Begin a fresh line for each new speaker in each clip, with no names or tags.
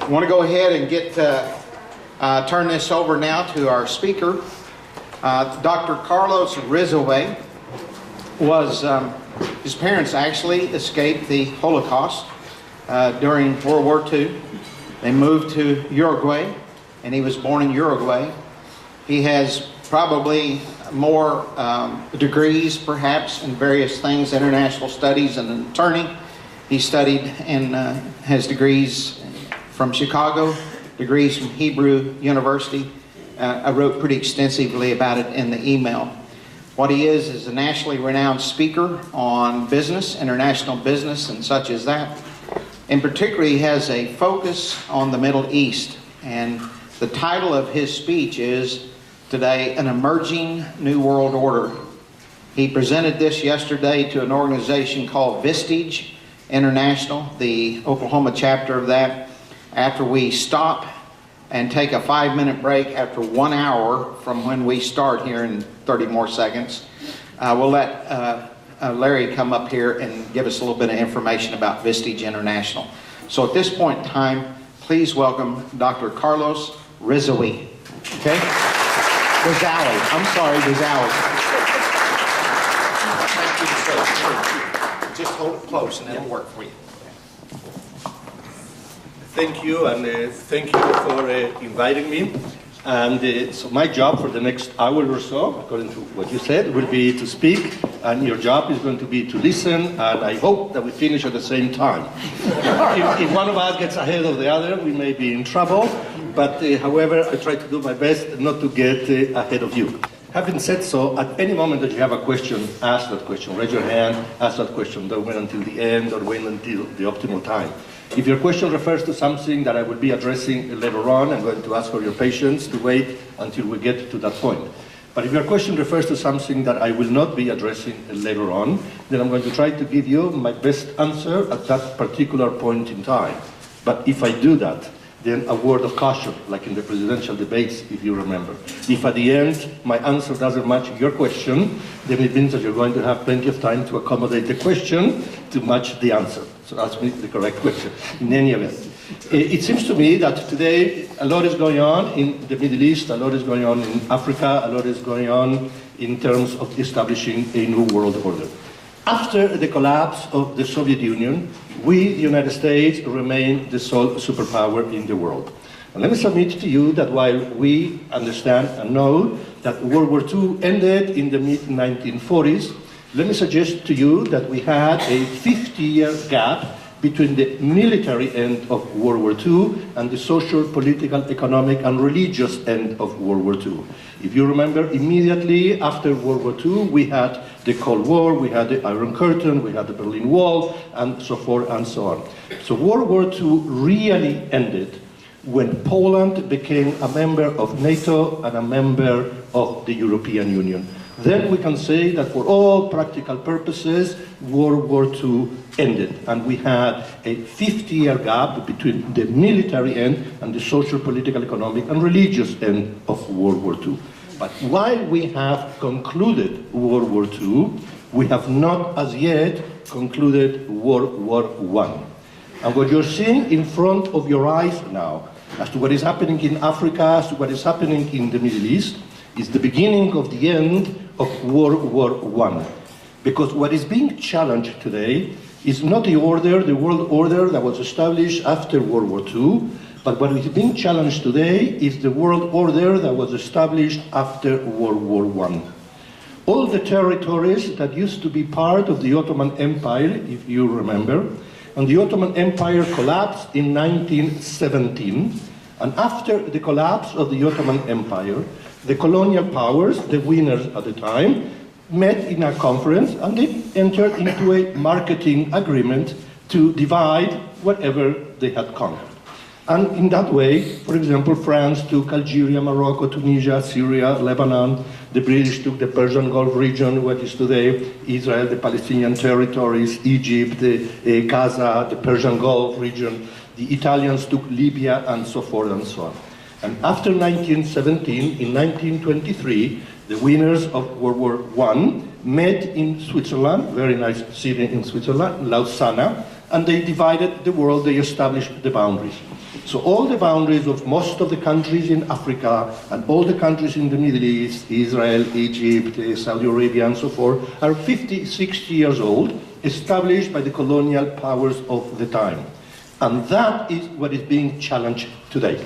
I want to go ahead and turn this over now to our speaker. Dr. Carlos Rizowy was, his parents actually escaped the Holocaust during World War II. They moved to Uruguay, and he was born in Uruguay. He has probably more degrees, perhaps, in various things, international studies, and an attorney. He studied and has degrees from Chicago, degrees from Hebrew University. I wrote pretty extensively about it in the email. What he is a nationally renowned speaker on business, international business, and such as that. In particular, he has a focus on the Middle East. And the title of his speech is today, An Emerging New World Order. He presented this yesterday to an organization called Vistage International, the Oklahoma chapter of that. After we stop and take a 5-minute break after 1 hour from when we start here in 30 more seconds, we'll let Larry come up here and give us a little bit of information about Vistage International. So at this point in time, please welcome Dr. Carlos Rizowy. Okay? Rizowy. I'm sorry, Rizowy. Thank you, sir. Just hold it close and it'll work for you.
Thank you, and thank you for inviting me. And so my job for the next hour or so, according to what you said, will be to speak, and your job is going to be to listen, and I hope that we finish at the same time. If one of us gets ahead of the other, we may be in trouble, but however, I try to do my best not to get ahead of you. Having said so, at any moment that you have a question, ask that question. Raise your hand, ask that question. Don't wait until the end or wait until the optimal time. If your question refers to something that I will be addressing later on, I'm going to ask for your patience to wait until we get to that point. But if your question refers to something that I will not be addressing later on, then I'm going to try to give you my best answer at that particular point in time. But if I do that, then a word of caution, like in the presidential debates, if you remember. If at the end my answer doesn't match your question, then it means that you're going to have plenty of time to accommodate the question to match the answer. So ask me the correct question. In any event, it seems to me that today a lot is going on in the Middle East, a lot is going on in Africa, a lot is going on in terms of establishing a new world order. After the collapse of the Soviet Union, we, the United States, remain the sole superpower in the world. And let me submit to you that while we understand and know that World War II ended in the mid-1940s, let me suggest to you that we had a 50-year gap between the military end of World War II and the social, political, economic, and religious end of World War II. If you remember, immediately after World War II, we had the Cold War, we had the Iron Curtain, we had the Berlin Wall, and so forth and so on. So World War II really ended when Poland became a member of NATO and a member of the European Union. Then we can say that for all practical purposes, World War II ended, and we had a 50-year gap between the military end and the social, political, economic, and religious end of World War II. But while we have concluded World War II, we have not as yet concluded World War I. And what you're seeing in front of your eyes now, as to what is happening in Africa, as to what is happening in the Middle East, is the beginning of the end of World War I. Because what is being challenged today is not the world order that was established after World War II, but what is being challenged today is the world order that was established after World War I. All the territories that used to be part of the Ottoman Empire, if you remember, and the Ottoman Empire collapsed in 1917, and after the collapse of the Ottoman Empire, the colonial powers, the winners at the time, met in a conference and they entered into a marketing agreement to divide whatever they had conquered. And in that way, for example, France took Algeria, Morocco, Tunisia, Syria, Lebanon. The British took the Persian Gulf region, what is today Israel, the Palestinian territories, Egypt, Gaza, the Persian Gulf region. The Italians took Libya, and so forth and so on. And after 1917, in 1923, the winners of World War I met in Switzerland, very nice city in Switzerland, Lausanne, and they divided the world, they established the boundaries. So all the boundaries of most of the countries in Africa and all the countries in the Middle East, Israel, Egypt, Saudi Arabia, and so forth, are 50, 60 years old, established by the colonial powers of the time. And that is what is being challenged today.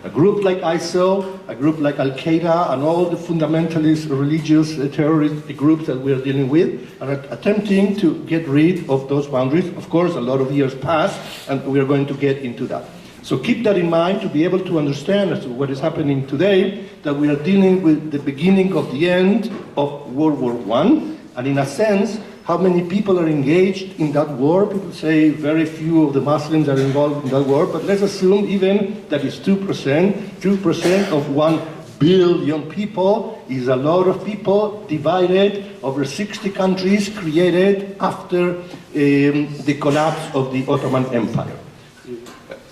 A group like ISIL, a group like Al-Qaeda, and all the fundamentalist religious terrorist groups that we are dealing with are attempting to get rid of those boundaries. Of course, a lot of years pass, and we are going to get into that. So keep that in mind to be able to understand as to what is happening today, that we are dealing with the beginning of the end of World War I, and in a sense, how many people are engaged in that war? People say very few of the Muslims are involved in that war, but let's assume even that it's 2%. 2% of 1 billion people is a lot of people divided over 60 countries created after the collapse of the Ottoman Empire.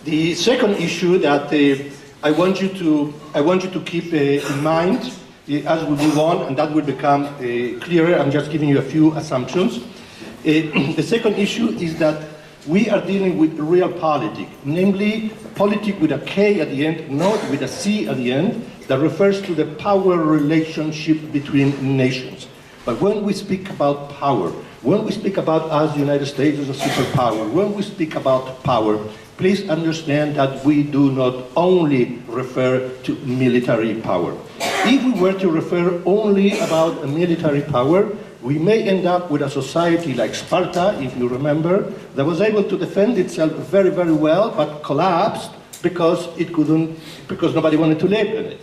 The second issue that I want you to keep in mind as we move on, and that will become clearer. I'm just giving you a few assumptions. The second issue is that we are dealing with real politics, namely politics with a K at the end, not with a C at the end, that refers to the power relationship between nations. But when we speak about power, when we speak about us, the United States as a superpower, when we speak about power, please understand that we do not only refer to military power. If we were to refer only about a military power, we may end up with a society like Sparta, if you remember, that was able to defend itself very, very well, but collapsed because nobody wanted to live in it.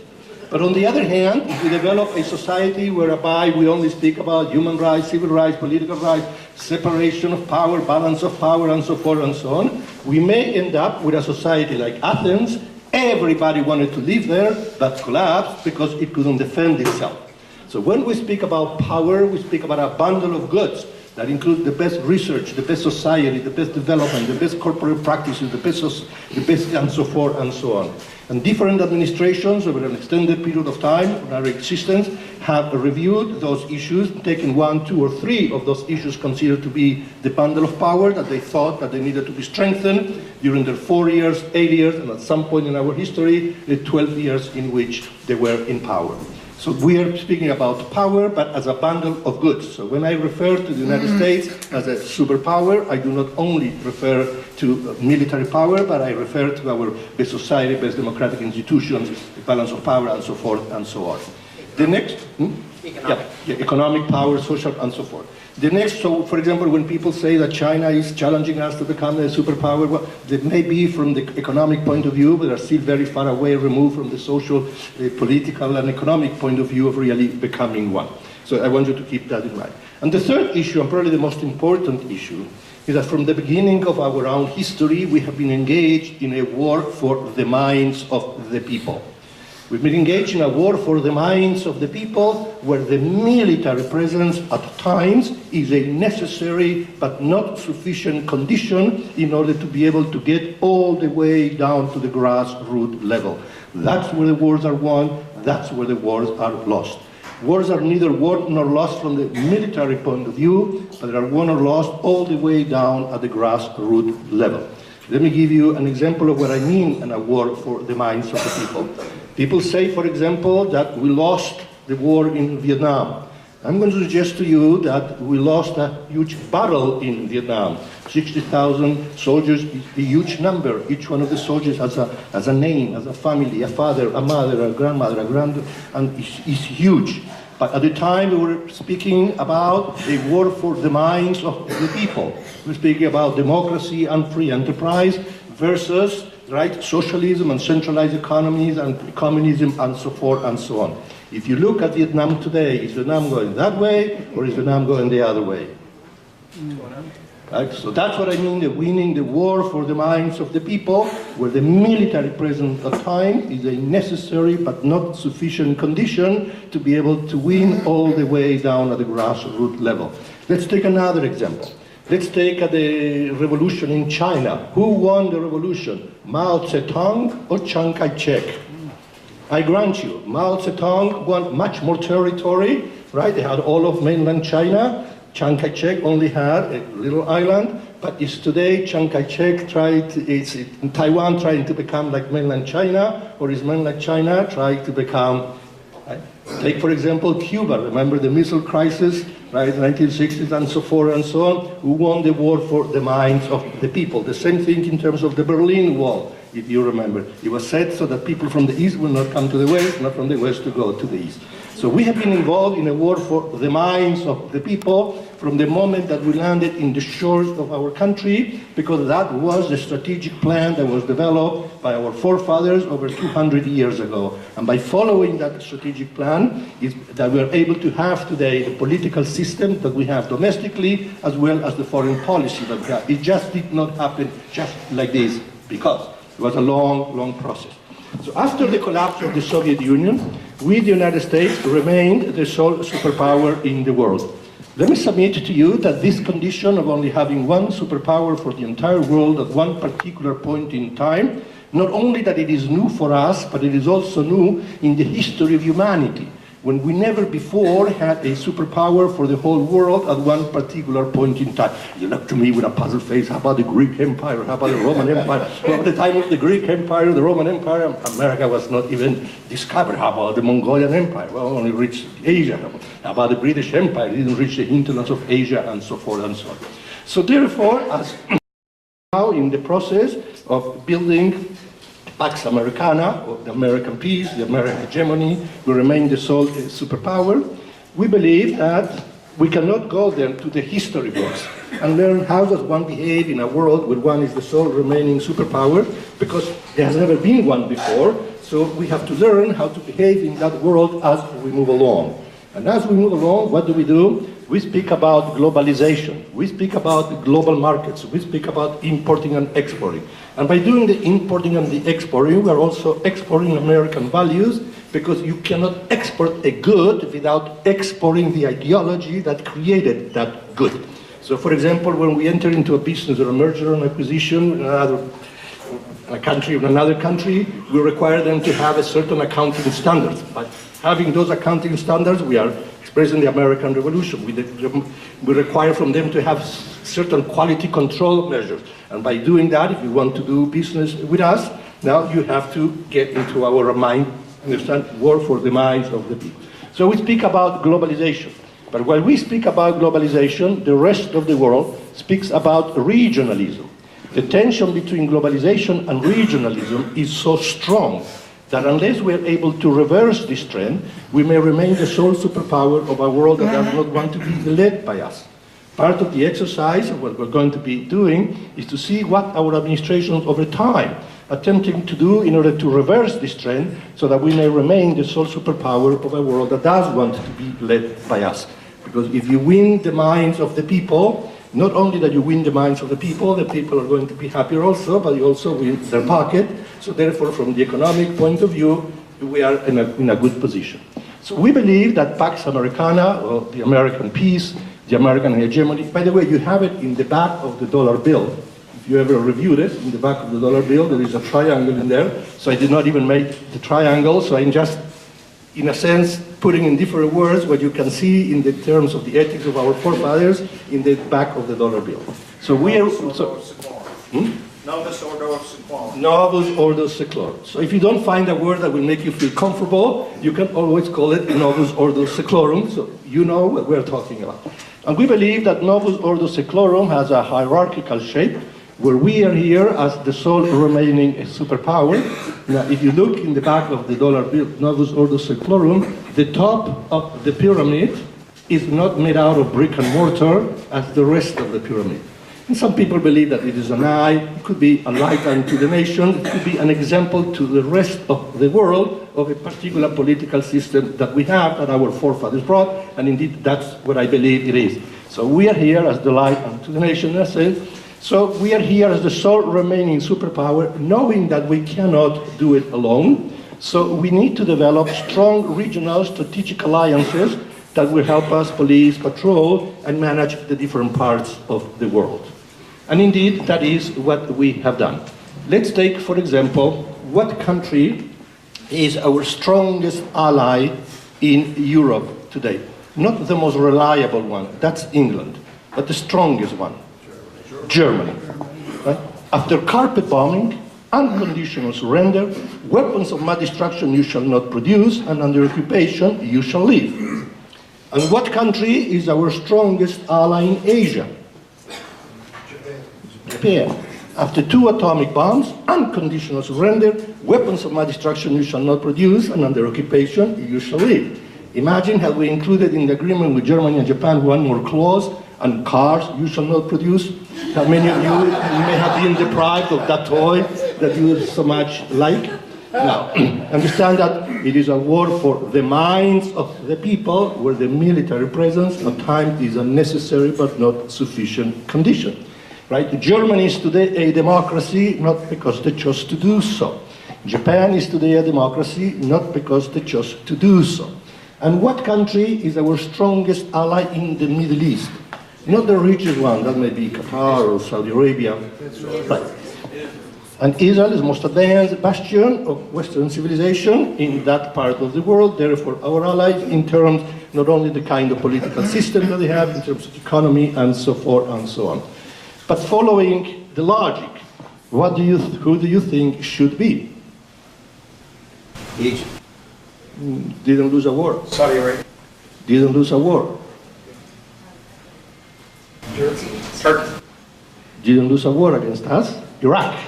But on the other hand, if we develop a society whereby we only speak about human rights, civil rights, political rights, separation of power, balance of power, and so forth and so on, we may end up with a society like Athens. Everybody wanted to live there, but collapsed because it couldn't defend itself. So when we speak about power, we speak about a bundle of goods that include the best research, the best society, the best development, the best corporate practices, the best and so forth and so on. And different administrations over an extended period of time in our existence have reviewed those issues, taken 1, 2, or 3 of those issues considered to be the bundle of power that they thought that they needed to be strengthened during their 4 years, 8 years, and at some point in our history, the 12 years in which they were in power. So we are speaking about power, but as a bundle of goods. So when I refer to the United States as a superpower, I do not only refer to military power, but I refer to our best society, best democratic institutions, the balance of power, and so forth and so on. The next, economic power, social, and so forth. The next, so for example, when people say that China is challenging us to become a superpower, well, they may be from the economic point of view, but are still very far away, removed from the social, political, and economic point of view of really becoming one. So I want you to keep that in mind. And the third issue, and probably the most important issue, is that from the beginning of our own history, we have been engaged in a war for the minds of the people. We've been engaged in a war for the minds of the people, where the military presence at times is a necessary but not sufficient condition in order to be able to get all the way down to the grassroots level. That's where the wars are won, that's where the wars are lost. Wars are neither won nor lost from the military point of view, but they are won or lost all the way down at the grassroots level. Let me give you an example of what I mean in a war for the minds of the people. People say, for example, that we lost the war in Vietnam. I'm going to suggest to you that we lost a huge battle in Vietnam. 60,000 soldiers is a huge number. Each one of the soldiers has a name, has a family, a father, a mother, a grandmother, a granddaughter, and it's huge. But at the time we were speaking about a war for the minds of the people. We're speaking about democracy and free enterprise versus socialism and centralized economies and communism and so forth and so on. If you look at Vietnam today, is Vietnam going that way or is Vietnam going the other way? Right? So that's what I mean, the winning the war for the minds of the people, where the military presence at time is a necessary but not sufficient condition to be able to win all the way down at the grassroots level. Let's take another example. Let's take the revolution in China. Who won the revolution? Mao Zedong or Chiang Kai-shek? I grant you, Mao Zedong won much more territory, right? They had all of mainland China. Chiang Kai-shek only had a little island, but is today Chiang Kai-shek is in Taiwan trying to become like mainland China, or is mainland China trying to become, right? Take for example Cuba, remember the missile crisis, right, 1960s and so forth and so on, who won the war for the minds of the people. The same thing in terms of the Berlin Wall, if you remember. It was set so that people from the East will not come to the West, not from the West to go to the East. So we have been involved in a war for the minds of the people from the moment that we landed in the shores of our country, because that was the strategic plan that was developed by our forefathers over 200 years ago. And by following that strategic plan, is that we are able to have today the political system that we have domestically, as well as the foreign policy that we have. It just did not happen just like this, because it was a long, long process. So after the collapse of the Soviet Union, we, the United States, remained the sole superpower in the world. Let me submit to you that this condition of only having one superpower for the entire world at one particular point in time, not only that it is new for us, but it is also new in the history of humanity, when we never before had a superpower for the whole world at one particular point in time. You look to me with a puzzled face, how about the Greek Empire, how about the Roman Empire? Well, at the time of the Greek Empire, the Roman Empire, America was not even discovered. How about the Mongolian Empire? Well, only reached Asia. How about the British Empire? It didn't reach the hinterlands of Asia, and so forth and so on. So therefore, as now in the process of building Pax Americana, or the American peace, the American hegemony, will remain the sole superpower. We believe that we cannot go then to the history books and learn how does one behave in a world where one is the sole remaining superpower, because there has never been one before, so we have to learn how to behave in that world as we move along. And as we move along, what do? We speak about globalization. We speak about global markets. We speak about importing and exporting. And by doing the importing and the exporting, we are also exporting American values, because you cannot export a good without exporting the ideology that created that good. So for example, when we enter into a business or a merger and acquisition in a country with another country, we require them to have a certain accounting standards. By having those accounting standards, we are expressing the American Revolution. We require from them to have certain quality control measures. And by doing that, if you want to do business with us, now you have to get into our mind, understand, war for the minds of the people. So we speak about globalization. But while we speak about globalization, the rest of the world speaks about regionalism. The tension between globalization and regionalism is so strong that unless we are able to reverse this trend, we may remain the sole superpower of a world that does not want to be led by us. Part of the exercise of what we're going to be doing is to see what our administrations over time attempting to do in order to reverse this trend, so that we may remain the sole superpower of a world that does want to be led by us. Because if you win the minds of the people, not only that you win the minds of the people are going to be happier also, but you also win their pocket. So therefore, from the economic point of view, we are in a good position. So we believe that Pax Americana, or the American peace, the American hegemony, by the way, you have it in the back of the dollar bill. If you ever reviewed it, in the back of the dollar bill, there is a triangle in there. So I did not even make the triangle, so I'm just, in a sense, putting in different words what you can see in the terms of the ethics of our forefathers in the back of the dollar bill. So we are... Novus Ordo Seclorum. Novus Ordo Seclorum. So if you don't find a word that will make you feel comfortable, you can always call it Novus Ordo Seclorum, so you know what we're talking about. And we believe that Novus Ordo Seclorum has a hierarchical shape, where we are here as the sole remaining superpower. Now, if you look in the back of the dollar bill, Novus Ordo Seclorum, the top of the pyramid is not made out of brick and mortar as the rest of the pyramid. And some people believe that it is an eye, it could be a light unto the nation, it could be an example to the rest of the world of a particular political system that we have, that our forefathers brought, and indeed that's what I believe it is. So we are here as the light unto the nation, I say. So we are here as the sole remaining superpower, knowing that we cannot do it alone. So we need to develop strong regional strategic alliances that will help us police, patrol, and manage the different parts of the world. And indeed, that is what we have done. Let's take, for example, what country is our strongest ally in Europe today? Not the most reliable one, that's England, but the strongest one. Germany. Right? After carpet bombing, unconditional surrender, weapons of mass destruction you shall not produce, and under occupation you shall live. And what country is our strongest ally in Asia? Japan. After 2 atomic bombs, unconditional surrender, weapons of mass destruction you shall not produce, and under occupation you shall live. Imagine had we included in the agreement with Germany and Japan one more clause, and cars you shall not produce. How many of you may have been deprived of that toy that you so much like? Now, understand that it is a war for the minds of the people, where the military presence at times is a necessary but not sufficient condition. Right? Germany is today a democracy not because they chose to do so. Japan is today a democracy not because they chose to do so. And what country is our strongest ally in the Middle East? Not the richest one, that may be Qatar or Saudi Arabia. Right. And Israel is the most advanced bastion of Western civilization in that part of the world, therefore our allies in terms not only the kind of political system that they have, in terms of economy and so forth and so on. But following the logic, who do you think should be?
Egypt.
Didn't lose a war.
Saudi Arabia.
Didn't lose a war.
Turkey.
Didn't lose a war against us. Iraq.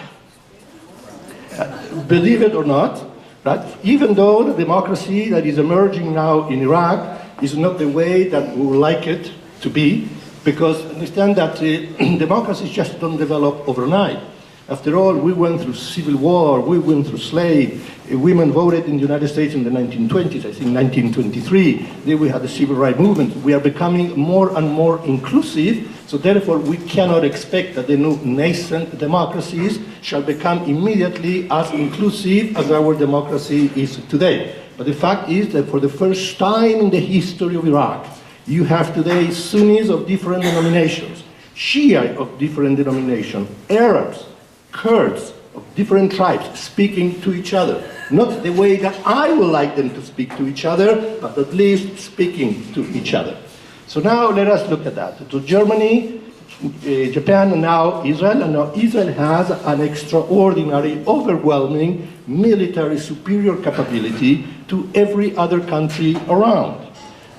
Believe it or not, right? Even though the democracy that is emerging now in Iraq is not the way that we would like it to be, because understand that democracies just don't develop overnight. After all, we went through civil war, we went through slave, women voted in the United States in the 1920s, I think 1923, then we had the civil rights movement. We are becoming more and more inclusive, so therefore we cannot expect that the new nascent democracies shall become immediately as inclusive as our democracy is today. But the fact is that for the first time in the history of Iraq, you have today Sunnis of different denominations, Shia of different denominations, Arabs, Kurds of different tribes speaking to each other. Not the way that I would like them to speak to each other, but at least speaking to each other. So now let us look at that. So Germany, Japan, and now Israel, and now Israel has an extraordinary, overwhelming military superior capability to every other country around.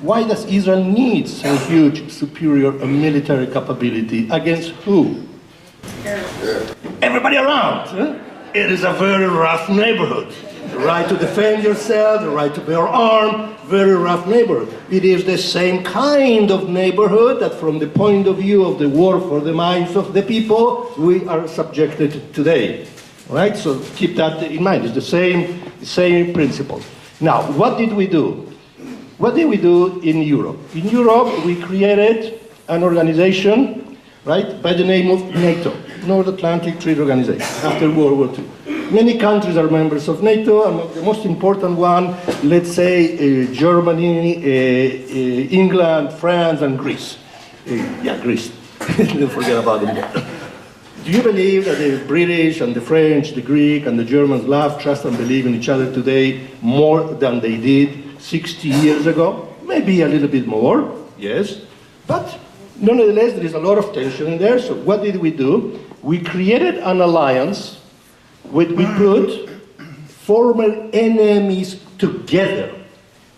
Why does Israel need so huge superior military capability? Against who? Everybody around. Huh? It is a very rough neighborhood. The right to defend yourself, the right to bear arms, very rough neighborhood. It is the same kind of neighborhood that from the point of view of the war for the minds of the people, we are subjected today. All right, so keep that in mind. It's the same principle. Now, what did we do? What did we do in Europe? In Europe, we created an organization, right, by the name of NATO, North Atlantic Treaty Organization, after World War II. Many countries are members of NATO, and the most important one, let's say, Germany, England, France, and Greece. Greece. Don't forget about them. Do you believe that the British and the French, the Greek and the Germans love, trust, and believe in each other today more than they did 60 years ago? Maybe a little bit more, yes. But nonetheless, there is a lot of tension in there. So what did we do? We created an alliance. We put former enemies together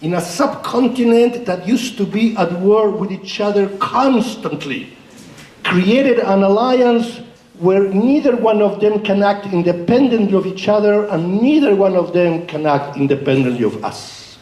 in a subcontinent that used to be at war with each other constantly. Created an alliance where neither one of them can act independently of each other, and neither one of them can act independently of us.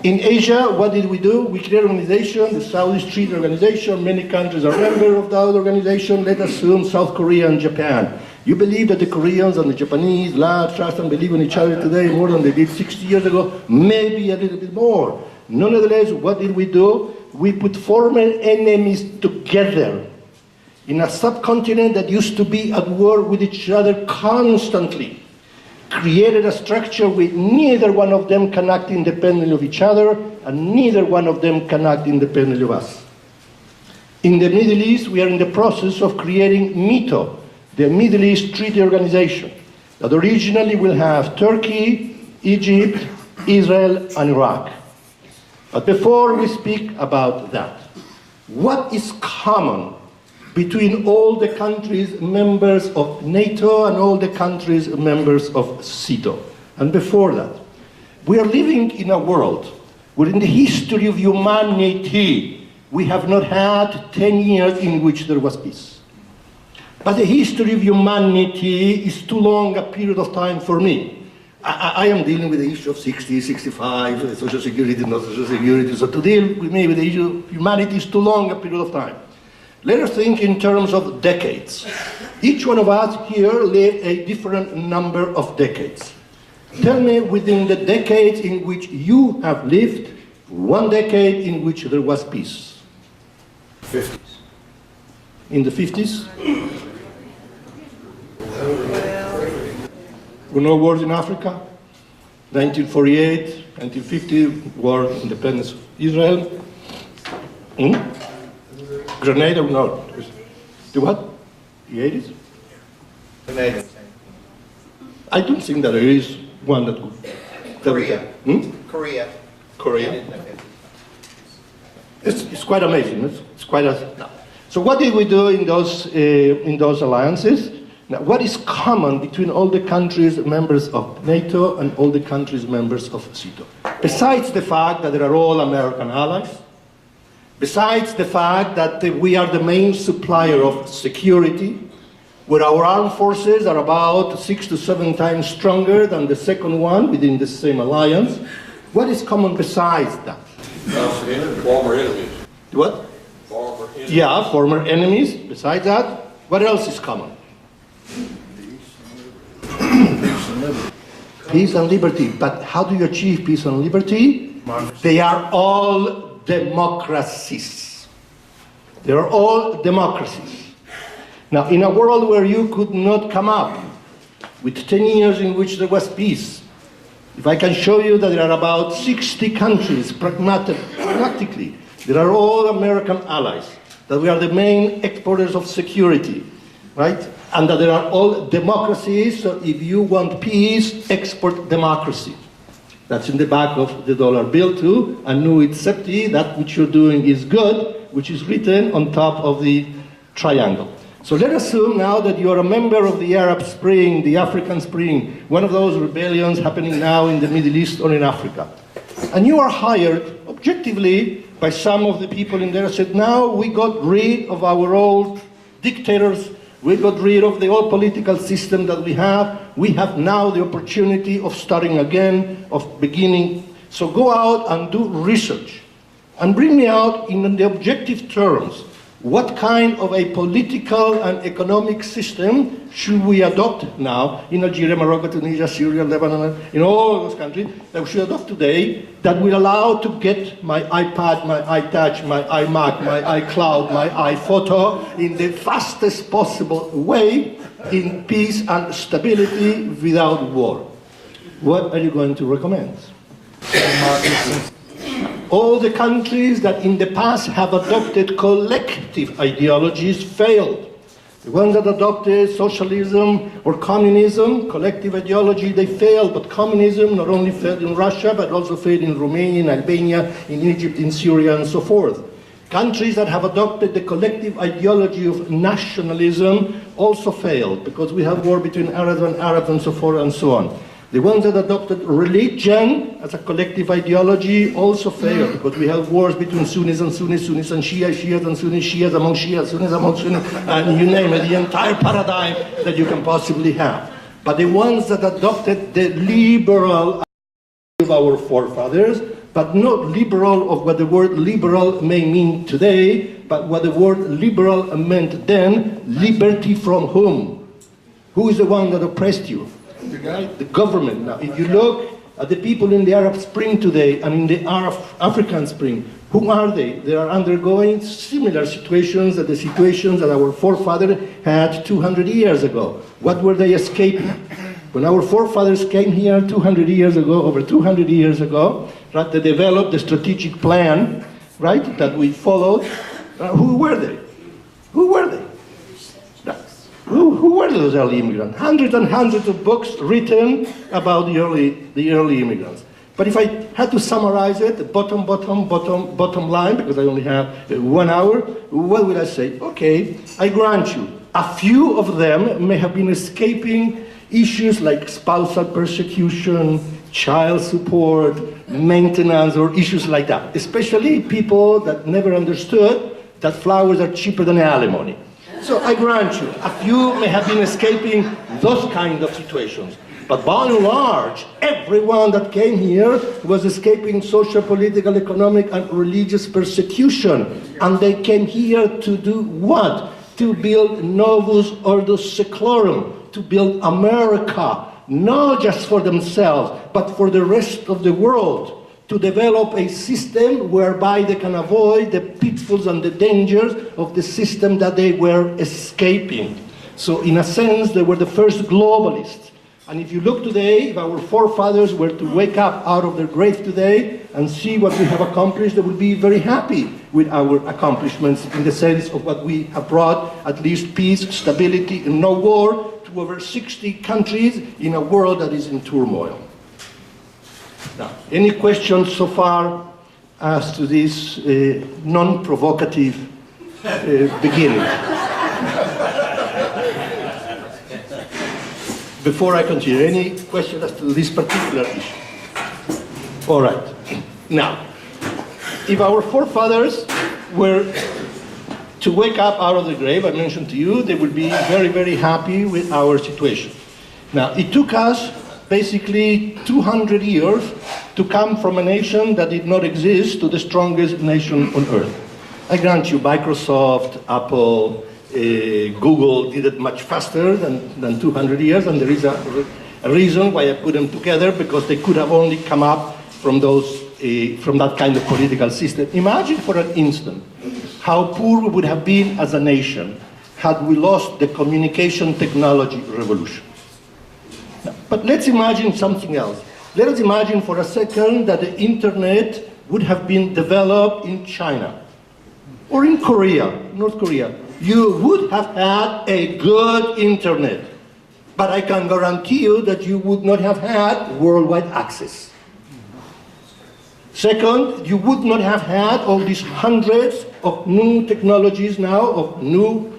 In Asia, what did we do? We created an organization, the Southeast Treaty Organization. Many countries are members of that organization. Let's assume South Korea and Japan. You believe that the Koreans and the Japanese love, trust, and believe in each other today more than they did 60 years ago? Maybe a little bit more. Nonetheless, what did we do? We put former enemies together in a subcontinent that used to be at war with each other constantly. Created a structure where neither one of them can act independently of each other, and neither one of them can act independently of us. In the Middle East, we are in the process of creating MITO, the Middle East Treaty Organization, that originally will have Turkey, Egypt, Israel, and Iraq. But before we speak about that, what is common between all the countries members of NATO and all the countries members of CETO. And before that, we are living in a world where in the history of humanity, we have not had 10 years in which there was peace. But the history of humanity is too long a period of time for me. I am dealing with the issue of 60, 65, Social Security, not Social Security. So to deal with me with the issue of humanity is too long a period of time. Let us think in terms of decades. Each one of us here lived a different number of decades. Tell me within the decades in which you have lived, one decade in which there was peace.
50s.
In the 50s? No wars in Africa. 1948, 1950, war, independence of Israel. Grenada, no. The what? The 80s?
Canadian.
I don't think that there is one that would.
Korea. Korea.
Korea. It's quite amazing. It's quite a. No. So what did we do in those alliances? Now, what is common between all the countries members of NATO and all the countries members of CETO? Besides the fact that they are all American allies, besides the fact that we are the main supplier of security, where our armed forces are about 6 to 7 times stronger than the second one within the same alliance, what is common besides that?
Former enemies.
What?
Former enemies.
Yeah, former enemies. Besides that, what else is common? Peace and liberty. But how do you achieve peace and liberty? They are all democracies. They are all democracies. Now, in a world where you could not come up with 10 years in which there was peace, if I can show you that there are about 60 countries, pragmatically, they are all American allies, that we are the main exporters of security, right? And that there are all democracies, so if you want peace, export democracy. That's in the back of the dollar bill too, and Nuit Septi, that which you're doing is good, which is written on top of the triangle. So let's assume now that you are a member of the Arab Spring, the African Spring, one of those rebellions happening now in the Middle East or in Africa. And you are hired, objectively, by some of the people in there and said, now we got rid of our old dictators, we got rid of the old political system that we have now the opportunity of starting again, of beginning. So go out and do research and bring me out in the objective terms what kind of a political and economic system should we adopt now in Algeria, Morocco, Tunisia, Syria, Lebanon, in all those countries that we should adopt today that will allow to get my iPad, my iTouch, my iMac, my iCloud, my iPhoto in the fastest possible way in peace and stability without war. What are you going to recommend? All the countries that in the past have adopted collective ideologies failed. The ones that adopted socialism or communism, collective ideology, they failed. But communism not only failed in Russia, but also failed in Romania, in Albania, in Egypt, in Syria, and so forth. Countries that have adopted the collective ideology of nationalism also failed, because we have war between Arabs and so forth and so on. The ones that adopted religion as a collective ideology also failed, because we have wars between Sunnis and Sunnis, Sunnis and Shias, Shias and Sunnis, Shias among Shias, Sunnis among Sunnis, and you name it, the entire paradigm that you can possibly have. But the ones that adopted the liberal of our forefathers, but not liberal of what the word liberal may mean today, but what the word liberal meant then, liberty from whom? Who is the one that oppressed you? The government. Now, if you look at the people in the Arab Spring today and in the African Spring, who are they? They are undergoing similar situations that the situations that our forefathers had 200 years ago. What were they escaping? When our forefathers came here 200 years ago, over 200 years ago, right, they developed the strategic plan, right, that we followed. Who were they? Who were they? Who were those early immigrants? Hundreds and hundreds of books written about the early immigrants. But if I had to summarize it, the bottom line, because I only have 1 hour, what would I say? Okay, I grant you, a few of them may have been escaping issues like spousal persecution, child support, maintenance, or issues like that. Especially people that never understood that flowers are cheaper than alimony. So I grant you, a few may have been escaping those kind of situations. But by and large, everyone that came here was escaping social, political, economic, and religious persecution. And they came here to do what? To build Novus Ordo Seclorum, to build America, not just for themselves, but for the rest of the world, to develop a system whereby they can avoid the pitfalls and the dangers of the system that they were escaping. So in a sense, they were the first globalists. And if you look today, if our forefathers were to wake up out of their grave today and see what we have accomplished, they would be very happy with our accomplishments in the sense of what we have brought, at least peace, stability, and no war to over 60 countries in a world that is in turmoil. Now, any questions so far as to this non-provocative beginning? Before I continue, any questions as to this particular issue? All right. Now, if our forefathers were to wake up out of the grave, I mentioned to you, they would be very, very happy with our situation. Now, it took us basically 200 years to come from a nation that did not exist to the strongest nation on earth. I grant you, Microsoft, Apple, Google did it much faster than 200 years, and there is a reason why I put them together, because they could have only come up from that kind of political system. Imagine for an instant how poor we would have been as a nation had we lost the communication technology revolution. But let's imagine something else. Let us imagine for a second that the internet would have been developed in China or in Korea, North Korea. You would have had a good internet, but I can guarantee you that you would not have had worldwide access. Second, you would not have had all these hundreds of new technologies now, of new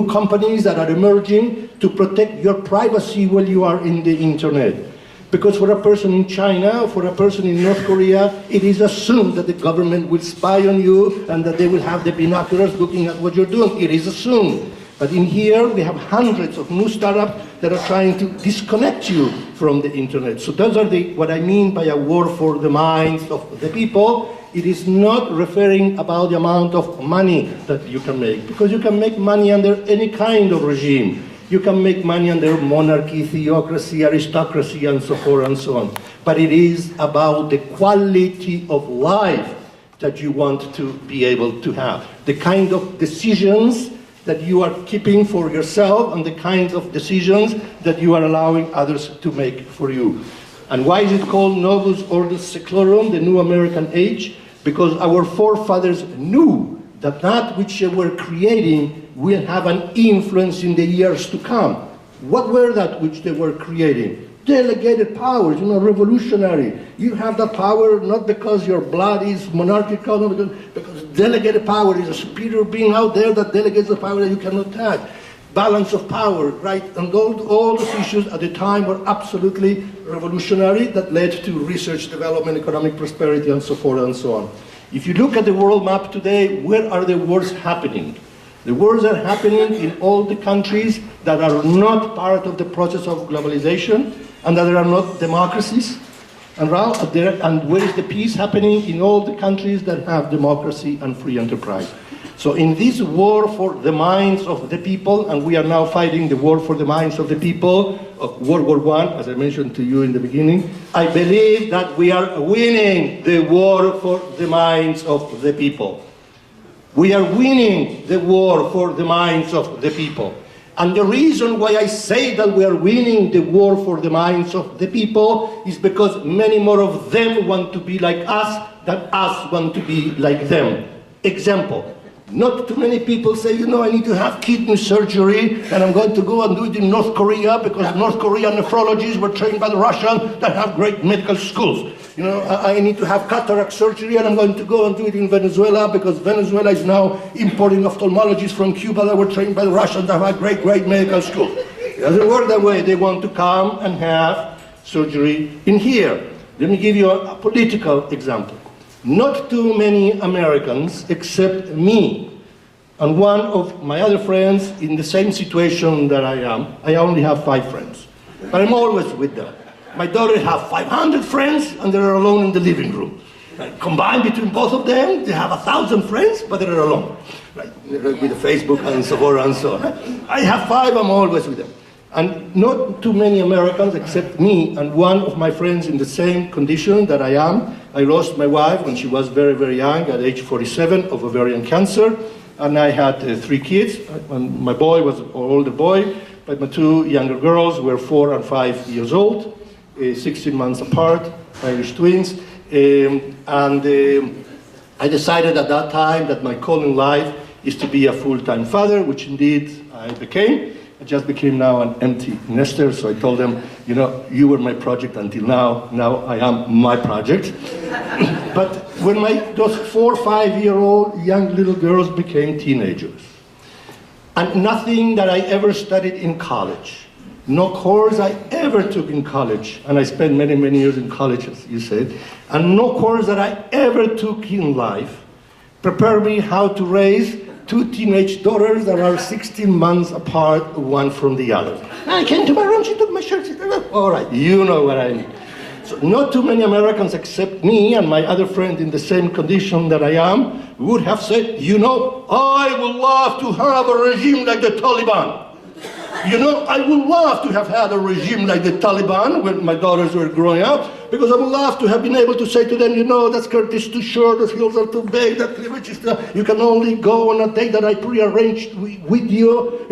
companies that are emerging to protect your privacy while you are in the internet. Because for a person in China, for a person in North Korea, it is assumed that the government will spy on you and that they will have the binoculars looking at what you're doing. It is assumed. But in here, we have hundreds of new startups that are trying to disconnect you from the internet. So those are what I mean by a war for the minds of the people. It is not referring about the amount of money that you can make, because you can make money under any kind of regime. You can make money under monarchy, theocracy, aristocracy, and so forth and so on. But it is about the quality of life that you want to be able to have. The kind of decisions that you are keeping for yourself and the kind of decisions that you are allowing others to make for you. And why is it called Novus Ordo Seclorum, the New American Age? Because our forefathers knew that that which they were creating will have an influence in the years to come. What were that which they were creating? Delegated powers, revolutionary. You have that power not because your blood is monarchical, because delegated power is a superior being out there that delegates the power that you cannot touch. Balance of power, right? And all those issues at the time were absolutely revolutionary that led to research, development, economic prosperity, and so forth and so on. If you look at the world map today, where are the wars happening? The wars are happening in all the countries that are not part of the process of globalization and that are not democracies. And where is the peace happening? In all the countries that have democracy and free enterprise. So in this war for the minds of the people, and we are now fighting the war for the minds of the people of World War I, as I mentioned to you in the beginning, I believe that we are winning the war for the minds of the people. We are winning the war for the minds of the people. And the reason why I say that we are winning the war for the minds of the people is because many more of them want to be like us than us want to be like them. Example, Not too many people say, you know, I need to have kidney surgery, and I'm going to go and do it in North Korea, because North Korean nephrologists were trained by the Russians that have great medical schools. You know, I need to have cataract surgery, and I'm going to go and do it in Venezuela, because Venezuela is now importing ophthalmologists from Cuba that were trained by the Russians that have great medical schools. It doesn't work that way. They want to come and have surgery in here. Let me give you a political example. Not too many Americans, except me and one of my other friends in the same situation that I am. I only have 5 friends, but I'm always with them. My daughter has 500 friends, and they're alone in the living room. Combined between both of them, they have 1,000 friends, but they're alone. Right? With the Facebook and so forth and so on. I have 5, I'm always with them. And not too many Americans, except me and one of my friends in the same condition that I am. I lost my wife when she was very, very young, at age 47, of ovarian cancer. And I had 3 kids. And my boy was an older boy, but my 2 younger girls were 4 and 5 years old, 16 months apart, Irish twins. I decided at that time that my call in life is to be a full-time father, which indeed I became. I just became now an empty nester, so I told them, you know, you were my project until now I am my project. But when those 4 or 5-year-old young little girls became teenagers, and nothing that I ever studied in college, no course I ever took in college, and I spent many, many years in college, as you said, and no course that I ever took in life prepared me how to raise 2 teenage daughters that are 16 months apart, one from the other. I came to my room, she took my shirt, she took, all right, you know what I mean. So not too many Americans, except me and my other friend in the same condition that I am, would have said, you know, I would love to have a regime like the Taliban. You know, I would love to have had a regime like the Taliban when my daughters were growing up, because I would love to have been able to say to them, you know, that skirt is too short, those heels are too big, that cleavage is too, you can only go on a date that I prearranged with you,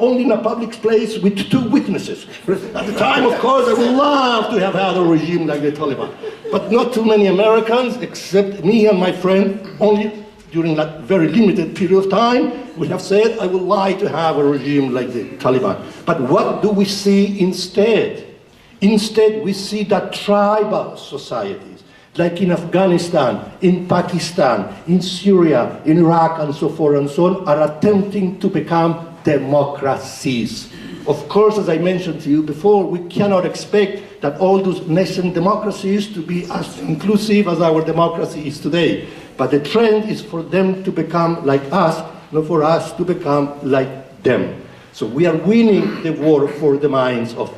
only in a public place with 2 witnesses. At the time, of course, I would love to have had a regime like the Taliban. But not too many Americans, except me and my friend, only during that very limited period of time, we have said, I would like to have a regime like the Taliban. But what do we see instead? Instead, we see that tribal societies, like in Afghanistan, in Pakistan, in Syria, in Iraq, and so forth and so on, are attempting to become democracies. Of course, as I mentioned to you before, we cannot expect that all those nascent democracies to be as inclusive as our democracy is today. But the trend is for them to become like us, not for us to become like them. So we are winning the war for the minds of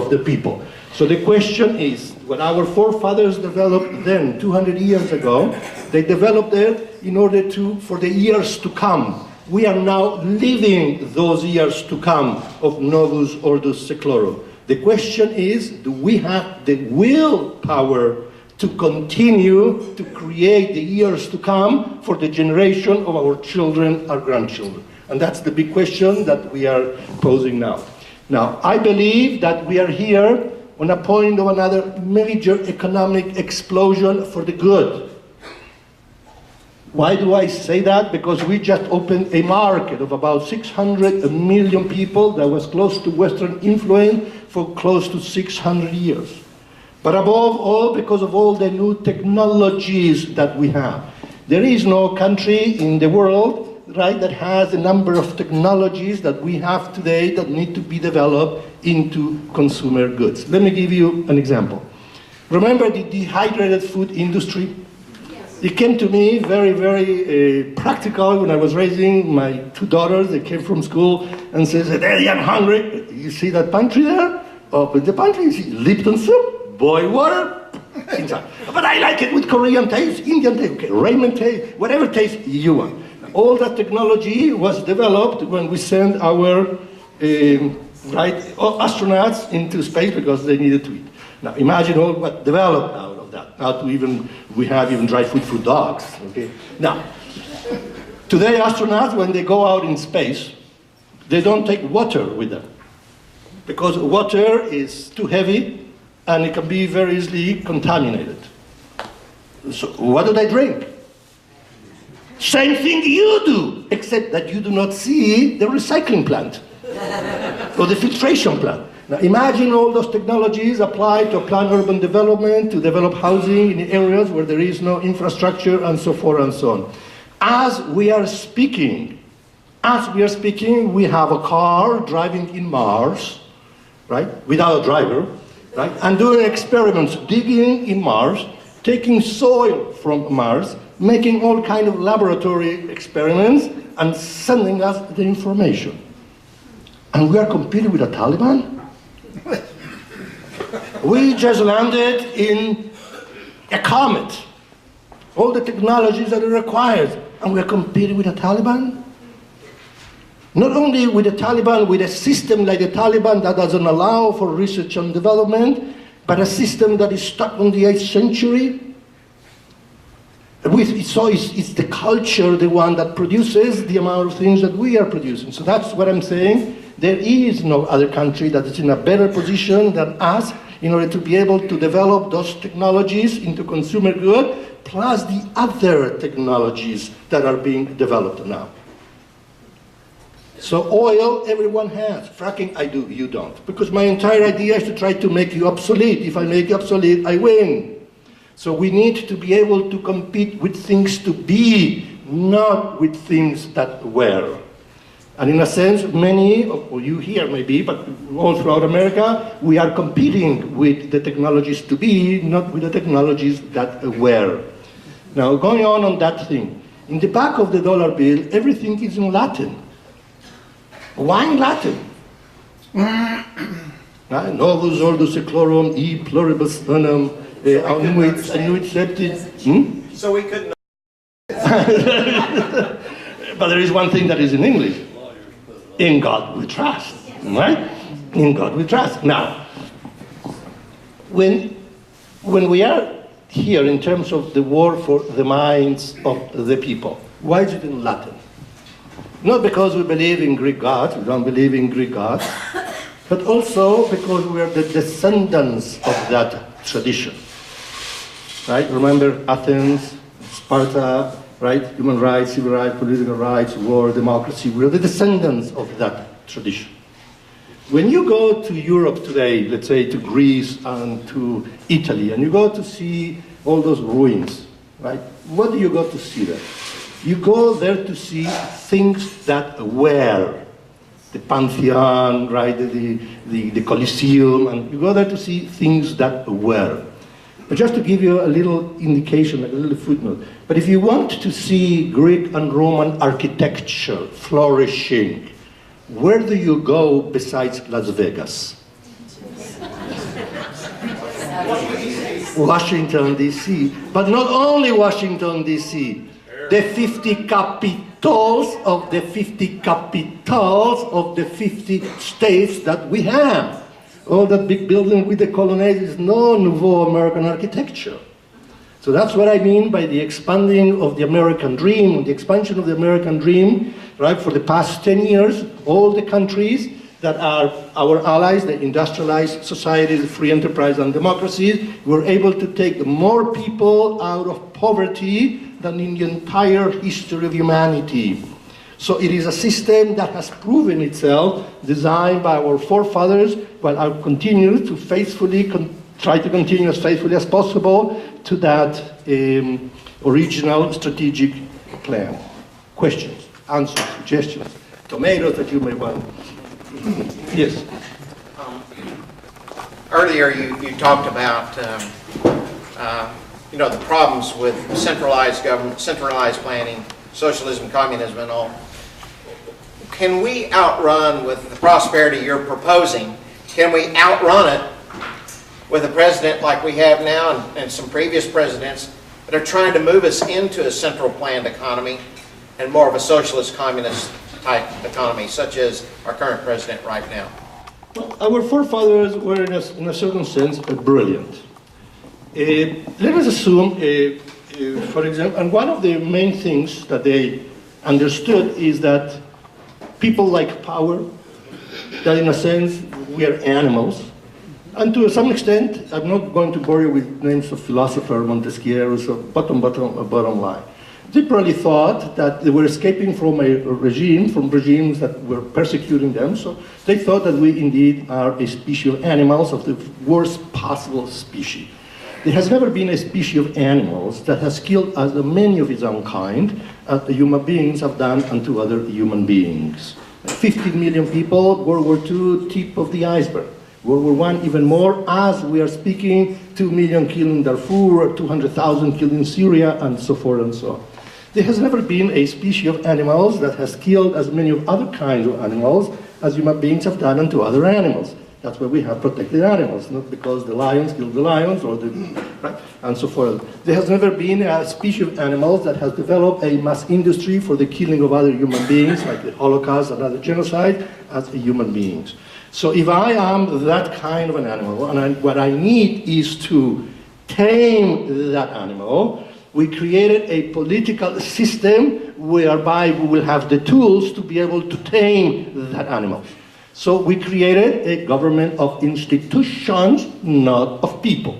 the people. So the question is, what our forefathers developed then, 200 years ago, they developed it in order for the years to come. We are now living those years to come of Novus Ordo Seclorum. The question is, do we have the willpower to continue to create the years to come for the generation of our children, our grandchildren? And that's the big question that we are posing now. Now, I believe that we are here on a point of another major economic explosion for the good. Why do I say that? Because we just opened a market of about 600 million people that was close to Western influence for close to 600 years. But above all, because of all the new technologies that we have. There is no country in the world, right, that has the number of technologies that we have today that need to be developed into consumer goods. Let me give you an example. Remember the dehydrated food industry? Yes. It came to me very, very practical when I was raising my 2 daughters. They came from school and said, Daddy, I'm hungry. You see that pantry there? Open the pantry, you see Lipton soup, boiled water, inside. But I like it with Korean taste, Indian taste, okay, ramen taste, whatever taste you want. All that technology was developed when we sent our astronauts into space because they needed to eat. Now imagine all what developed out of that. We have even dry food for dogs. Okay. Now, today astronauts, when they go out in space, they don't take water with them because water is too heavy and it can be very easily contaminated. So what do they drink? Same thing you do, except that you do not see the recycling plant or the filtration plant. Now imagine all those technologies applied to plan urban development, to develop housing in areas where there is no infrastructure, and so forth and so on. As we are speaking, we have a car driving in Mars, right, without a driver, right, and doing experiments, digging in Mars, taking soil from Mars, making all kind of laboratory experiments, and sending us the information. And we are competing with the Taliban? We just landed in a comet. All the technologies that are required, and we are competing with the Taliban? Not only with the Taliban, with a system like the Taliban that doesn't allow for research and development, but a system that is stuck in the 8th century. So it's the culture, the one that produces the amount of things that we are producing. So that's what I'm saying. There is no other country that is in a better position than us in order to be able to develop those technologies into consumer good, plus the other technologies that are being developed now. So oil, everyone has. Fracking, I do, you don't. Because my entire idea is to try to make you obsolete. If I make you obsolete, I win. So we need to be able to compete with things to be, not with things that were. And in a sense, many, or you here maybe, but all throughout America, we are competing with the technologies to be, not with the technologies that were. Now, going on that thing, in the back of the dollar bill, everything is in Latin. Why in Latin? Novus ordus seclorum e pluribus unum annuit septit.
So we couldn't.
But there is one thing that is in English. In God we trust, right? In God we trust. Now, when we are here in terms of the war for the minds of the people, why is it in Latin? Not because we believe in Greek gods, we don't believe in Greek gods, but also because we are the descendants of that tradition, right? Remember Athens, Sparta, right? Human rights, civil rights, political rights, war, democracy. We're the descendants of that tradition. When you go to Europe today, let's say to Greece and to Italy, and you go to see all those ruins, right? What do you go to see there? You go there to see things that were. The Pantheon, right? The Colosseum, and you go there to see things that were. But just to give you a little indication, like a little footnote, but if you want to see Greek and Roman architecture flourishing, where do you go besides Las Vegas? Washington, D.C. But not only Washington, D.C. The 50 capitals of the 50 states that we have. All that big building with the colonnade is no nouveau American architecture. So that's what I mean by the expanding of the American dream, the expansion of the American dream, right? For the past 10 years, all the countries that are our allies, the industrialized societies, the free enterprise and democracies, were able to take more people out of poverty than in the entire history of humanity. So it is a system that has proven itself, designed by our forefathers, but I'll continue to faithfully try to continue as faithfully as possible to that original strategic plan. Questions, answers, suggestions, tomatoes that you may want. Yes.
Earlier you talked about the problems with centralized government, centralized planning, socialism, communism, and all. Can we outrun, with the prosperity you're proposing, can we outrun it with a president like we have now and some previous presidents that are trying to move us into a central planned economy and more of a socialist, communist type economy, such as our current president right now?
Well, our forefathers were, in a certain sense, brilliant. Let us assume, for example, and one of the main things that they understood is that people like power, that in a sense we are animals, and to some extent, I'm not going to bore you with names of philosophers, Montesquieu, so bottom line. They probably thought that they were escaping from from regimes that were persecuting them. So they thought that we indeed are a species of animals of the worst possible species. There has never been a species of animals that has killed as many of its own kind as the human beings have done unto other human beings. 15 million people, World War II, tip of the iceberg. World War I, even more. As we are speaking, 2 million killed in Darfur, 200,000 killed in Syria, and so forth and so on. There has never been a species of animals that has killed as many of other kinds of animals as human beings have done unto other animals. That's why we have protected animals, not because the lions killed the lions or right, and so forth. There has never been a species of animals that has developed a mass industry for the killing of other human beings, like the Holocaust and other genocide, as human beings. So if I am that kind of an animal, and what I need is to tame that animal, we created a political system whereby we will have the tools to be able to tame that animal. So we created a government of institutions, not of people,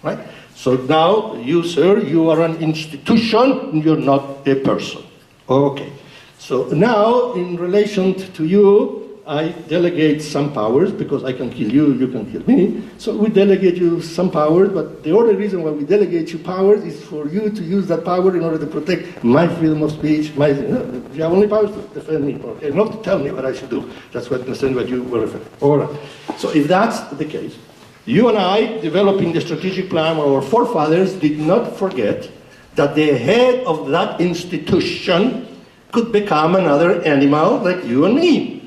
right? So now you, sir, you are an institution, you're not a person. Okay. So now, in relation to you, I delegate some powers, because I can kill you, you can kill me. So we delegate you some powers, but the only reason why we delegate you powers is for you to use that power in order to protect my freedom of speech. You have only powers to defend me, okay? Not to tell me what I should do. That's what you were referring to. All right. So if that's the case, you and I, developing the strategic plan, our forefathers did not forget that the head of that institution could become another animal like you and me.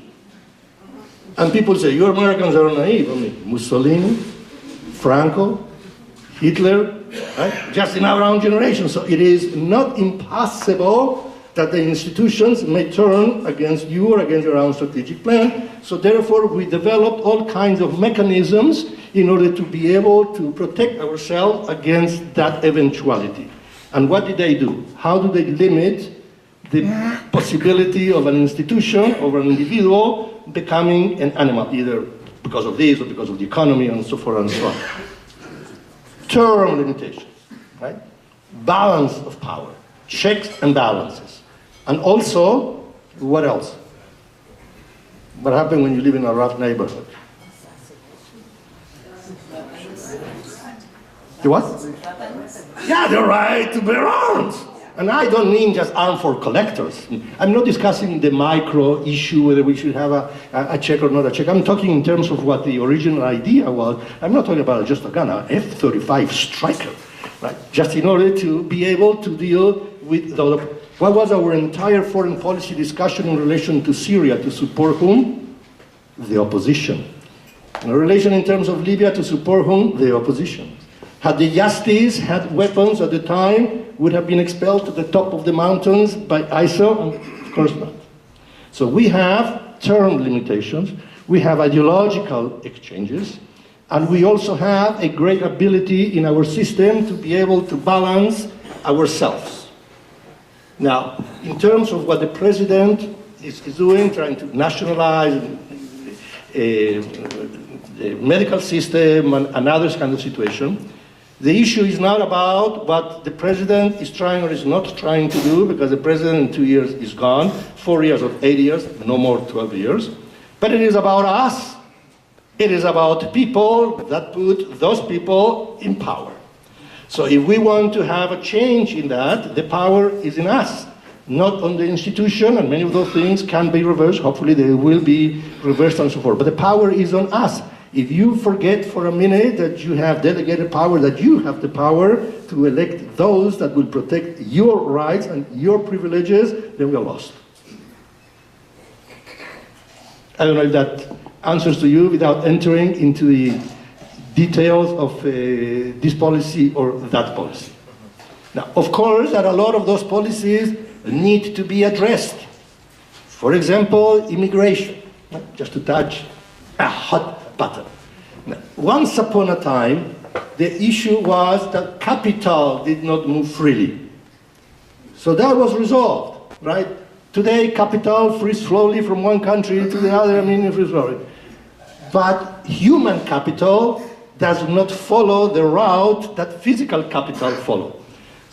And people say, you Americans are naive. I mean, Mussolini, Franco, Hitler, right? Just in our own generation. So it is not impossible that the institutions may turn against you or against your own strategic plan. So therefore, we developed all kinds of mechanisms in order to be able to protect ourselves against that eventuality. And what did they do? How do they limit the possibility of an institution or an individual becoming an animal, either because of this or because of the economy and so forth and so on? Term limitations, right? Balance of power, checks and balances. And also, what else? What happens when you live in a rough neighborhood? The what? Yeah, the right to bear arms. And I don't mean just arms for collectors. I'm not discussing the micro issue, whether we should have a check or not a check. I'm talking in terms of what the original idea was. I'm not talking about just a gun, an F-35 Striker, right? Just in order to be able to deal with the... What was our entire foreign policy discussion in relation to Syria? To support whom? The opposition. In relation in terms of Libya, to support whom? The opposition. Had the Yazidis had weapons at the time, would have been expelled to the top of the mountains by ISIL? Of course not. So we have term limitations, we have ideological exchanges, and we also have a great ability in our system to be able to balance ourselves. Now, in terms of what the president is doing, trying to nationalize the medical system and other kind of situation, the issue is not about what the president is trying or is not trying to do, because the president in 2 years is gone, 4 years or 8 years, no more 12 years. But it is about us. It is about people that put those people in power. So if we want to have a change in that, the power is in us, not on the institution, and many of those things can be reversed. Hopefully they will be reversed and so forth. But the power is on us. If you forget for a minute that you have delegated power, that you have the power to elect those that will protect your rights and your privileges, then we are lost. I don't know if that answers to you without entering into the details of this policy or that policy. Now, of course, there are a lot of those policies need to be addressed. For example, immigration, just to touch a hot button. Now, once upon a time, the issue was that capital did not move freely. So that was resolved, right? Today, capital frees slowly from one country to the other, frees slowly. But human capital does not follow the route that physical capital follows.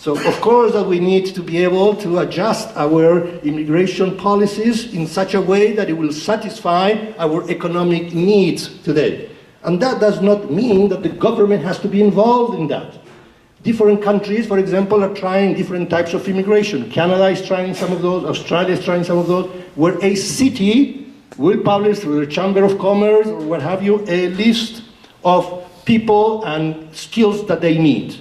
So of course that we need to be able to adjust our immigration policies in such a way that it will satisfy our economic needs today. And that does not mean that the government has to be involved in that. Different countries, for example, are trying different types of immigration. Canada is trying some of those, Australia is trying some of those, where a city will publish through the Chamber of Commerce or what have you, a list of people and skills that they need.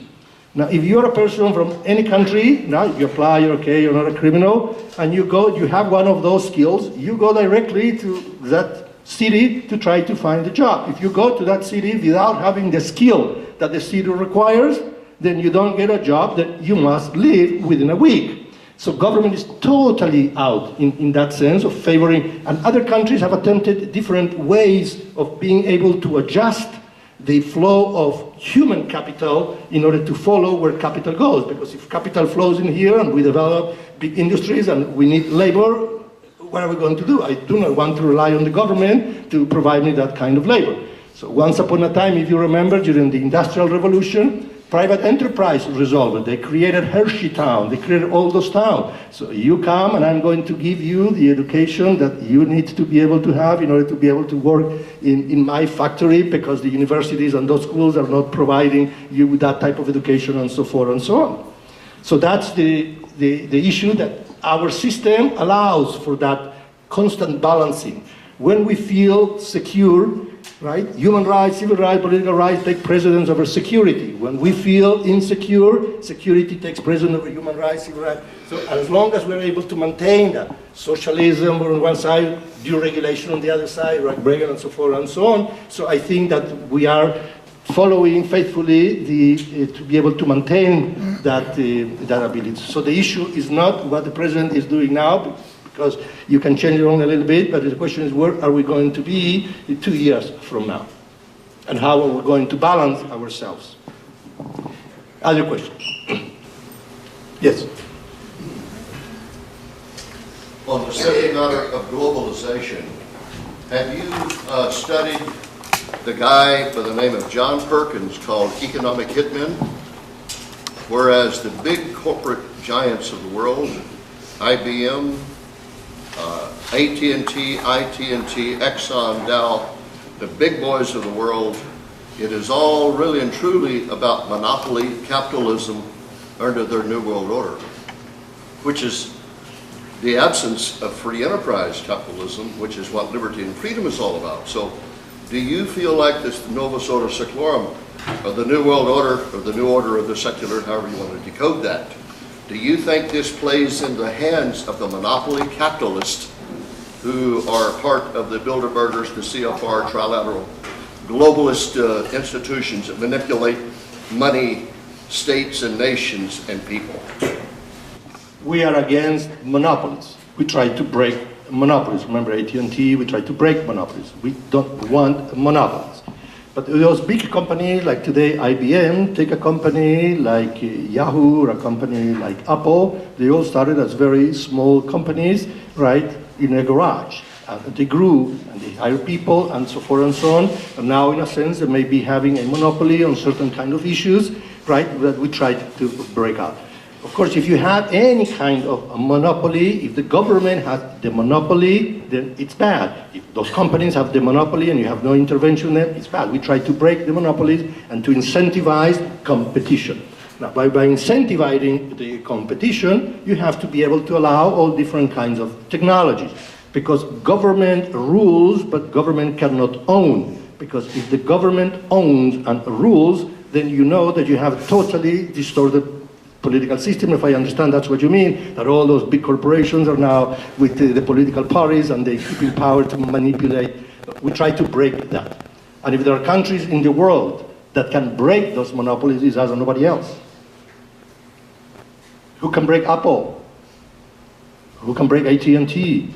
Now, if you're a person from any country, now if you apply, you're okay, you're not a criminal, and you go, you have one of those skills, you go directly to that city to try to find a job. If you go to that city without having the skill that the city requires, then you don't get a job that you must leave within a week. So government is totally out in that sense of favoring, and other countries have attempted different ways of being able to adjust the flow of human capital in order to follow where capital goes. Because if capital flows in here and we develop big industries and we need labor, what are we going to do? I do not want to rely on the government to provide me that kind of labor. So once upon a time, if you remember, during the Industrial Revolution, private enterprise resolved it. They created Hersheytown. They created all those towns. So you come and I'm going to give you the education that you need to be able to have in order to be able to work in my factory, because the universities and those schools are not providing you with that type of education, and so forth and so on. So that's the issue, that our system allows for that constant balancing. When we feel secure, right? Human rights, civil rights, political rights take precedence over security. When we feel insecure, security takes precedence over human rights, civil rights. So as long as we're able to maintain that, socialism on one side, deregulation on the other side, like Reagan and so forth and so on. So I think that we are following faithfully to be able to maintain that ability. So the issue is not what the president is doing now, because you can change it on a little bit, but the question is, where are we going to be in 2 years from now? And how are we going to balance ourselves? Other questions? Yes?
On the subject matter of globalization, have you studied the guy by the name of John Perkins called Economic Hitmen? Whereas the big corporate giants of the world, IBM, AT&T, Exxon, Dow, the big boys of the world, it is all really and truly about monopoly capitalism under their New World Order, which is the absence of free enterprise capitalism, which is what liberty and freedom is all about. So do you feel like this Novus Ordo Seclorum, or the New World Order, or the New Order of the Secular, however you want to decode that, do you think this plays in the hands of the monopoly capitalists who are part of the Bilderbergers, the CFR, trilateral, globalist institutions that manipulate money, states and nations and people?
We are against monopolies. We try to break monopolies. Remember AT&T, we try to break monopolies. We don't want monopolies. But those big companies, like today IBM, take a company like Yahoo or a company like Apple, they all started as very small companies, right, in a garage. They grew and they hired people and so forth and so on. And now, in a sense, they may be having a monopoly on certain kind of issues, right, that we try to break out. Of course, if you have any kind of a monopoly, if the government has the monopoly, then it's bad. If those companies have the monopoly and you have no intervention there, it's bad. We try to break the monopolies and to incentivize competition. Now, by incentivizing the competition, you have to be able to allow all different kinds of technologies. Because government rules, but government cannot own. Because if the government owns and rules, then you know that you have totally distorted political system. If I understand that's what you mean, that all those big corporations are now with the political parties and they keep in power to manipulate. We try to break that. And if there are countries in the world that can break those monopolies, it's us and nobody else. Who can break Apple? Who can break AT&T?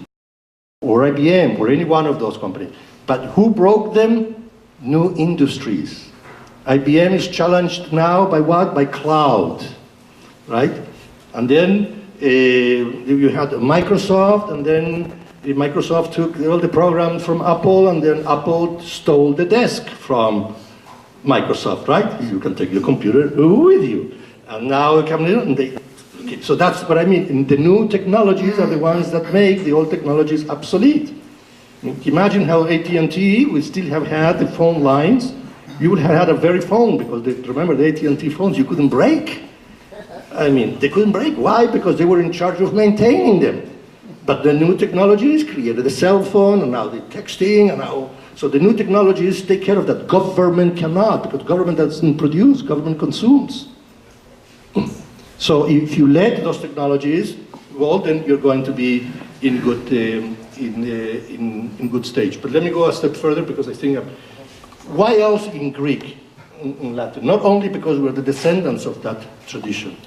Or IBM, or any one of those companies? But who broke them? New industries. IBM is challenged now by what? By cloud. Right? And then you had Microsoft, and then Microsoft took all the programs from Apple, and then Apple stole the desk from Microsoft, right? You can take your computer with you. And now they come in and they... Okay, so that's what I mean. And the new technologies are the ones that make the old technologies obsolete. Imagine how AT&T would still have had the phone lines. You would have had a very phone, because remember the AT&T phones, you couldn't break. I mean, they couldn't break. Why? Because they were in charge of maintaining them. But the new technologies created a cell phone, and now the texting, and now... So the new technologies take care of that. Government cannot, because government doesn't produce, government consumes. So if you let those technologies, well, then you're going to be in good, in good stage. But let me go a step further, because I think, why else in Greek, in Latin? Not only because we're the descendants of that tradition.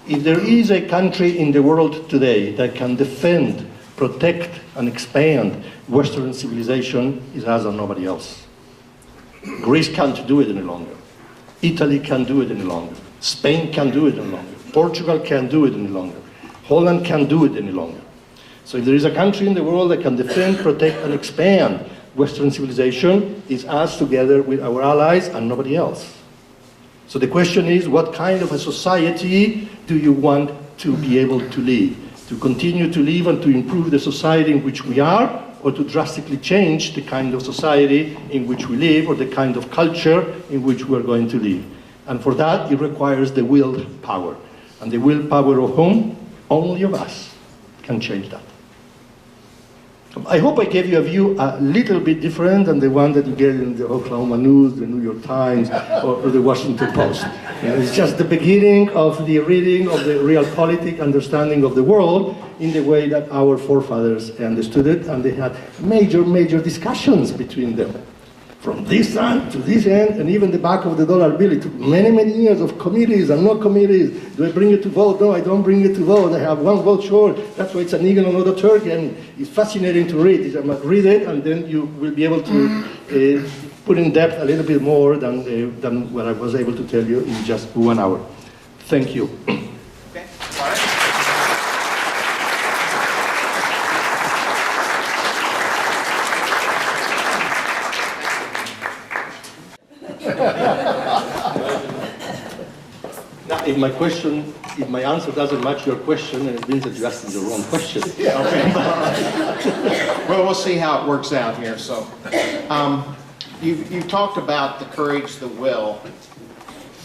If there is a country in the world today that can defend, protect, and expand Western civilization, is us and nobody else. Greece can't do it any longer. Italy can't do it any longer. Spain can't do it any longer. Portugal can't do it any longer. Holland can't do it any longer. So if there is a country in the world that can defend, protect, and expand Western civilization, it's us together with our allies and nobody else. So the question is, what kind of a society do you want to be able to live? To continue to live and to improve the society in which we are, or to drastically change the kind of society in which we live, or the kind of culture in which we are going to live? And for that, it requires the willpower. And the willpower of whom? Only of us can change that. I hope I gave you a view a little bit different than the one that you get in the Oklahoma News, the New York Times, or the Washington Post. It's just the beginning of the reading of the realpolitik understanding of the world in the way that our forefathers understood it, and they had major discussions between them. From this end to this end, and even the back of the dollar bill. It took many years of committees and no committees. Do I bring it to vote? No, I don't bring it to vote. I have one vote short. That's why it's an eagle and not a turkey, and it's fascinating to read. I must read it, and then you will be able to put in depth a little bit more than what I was able to tell you in just 1 hour. Thank you.
Okay. All right.
Now, if my answer doesn't match your question, it means that you asked the wrong question.
Yeah, okay. Well, we'll see how it works out here. So, you've talked about the courage, the will,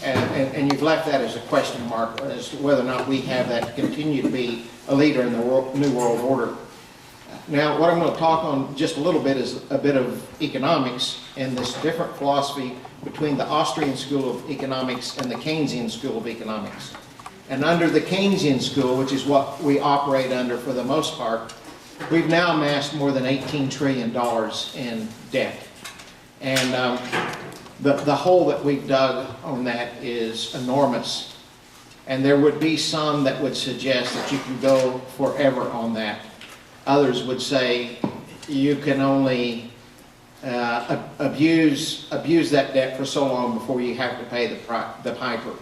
and you've left that as a question mark as to whether or not we have that to continue to be a leader in the New World Order. Now, what I'm going to talk on just a little bit is a bit of economics and this different philosophy between the Austrian School of Economics and the Keynesian School of Economics. And under the Keynesian School, which is what we operate under for the most part, we've now amassed more than $18 trillion in debt. And the hole that we've dug on that is enormous. And there would be some that would suggest that you can go forever on that. Others would say you can only abuse that debt for so long before you have to pay the piper.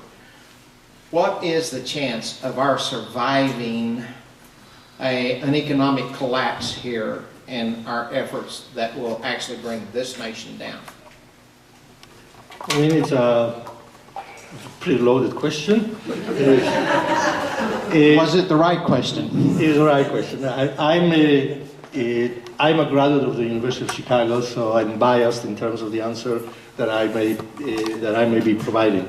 What is the chance of our surviving an economic collapse here in our efforts that will actually bring this nation down?
I mean, it's a pretty loaded question.
Was it the right question?
It is the right question. I'm a graduate of the University of Chicago, so I'm biased in terms of the answer that I may be providing.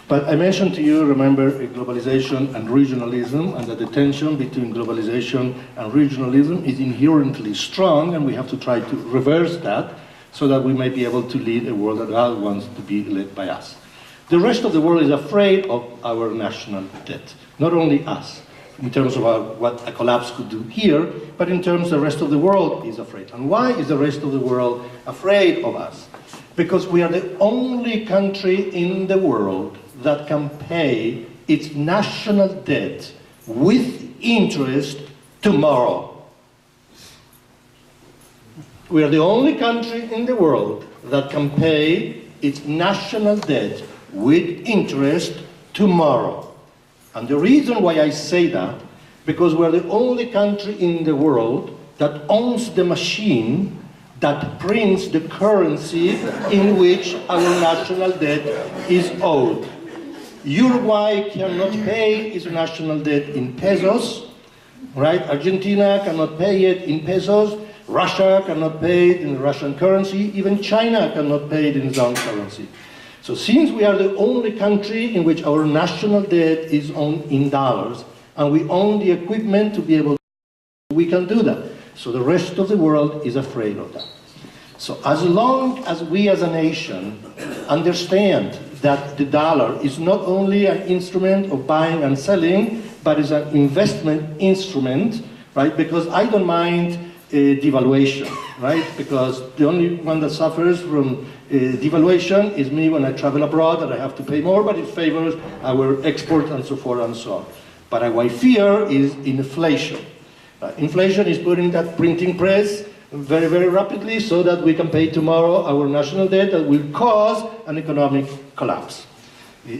But I mentioned to you, remember, globalization and regionalism, and that the tension between globalization and regionalism is inherently strong, and we have to try to reverse that so that we may be able to lead a world that God wants to be led by us. The rest of the world is afraid of our national debt, not only us, in terms of what a collapse could do here, but in terms the rest of the world is afraid. And why is the rest of the world afraid of us? Because we are the only country in the world that can pay its national debt with interest tomorrow. We are the only country in the world that can pay its national debt with interest tomorrow. And the reason why I say that, because we're the only country in the world that owns the machine that prints the currency in which our national debt is owed. Uruguay cannot pay its national debt in pesos, right? Argentina cannot pay it in pesos. Russia cannot pay it in the Russian currency. Even China cannot pay it in its own currency. So since we are the only country in which our national debt is owned in dollars, and we own the equipment to be able to, we can do that. So the rest of the world is afraid of that. So as long as we as a nation understand that the dollar is not only an instrument of buying and selling, but is an investment instrument, right? Because I don't mind devaluation, right? Because the only one that suffers from devaluation is me when I travel abroad, and I have to pay more, but it favors our export and so forth and so on. But what I fear is inflation. Inflation is putting that printing press very, very rapidly so that we can pay tomorrow our national debt that will cause an economic collapse.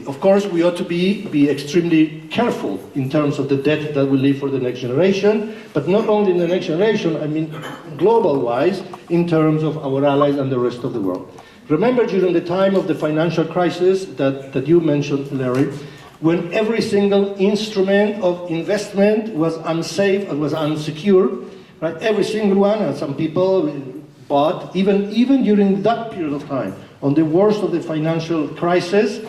Of course, we ought to be extremely careful in terms of the debt that we leave for the next generation, but not only in the next generation, I mean global-wise, in terms of our allies and the rest of the world. Remember during the time of the financial crisis that you mentioned, Larry, when every single instrument of investment was unsafe and was unsecure, right? Every single one, and some people bought, even during that period of time, on the worst of the financial crisis,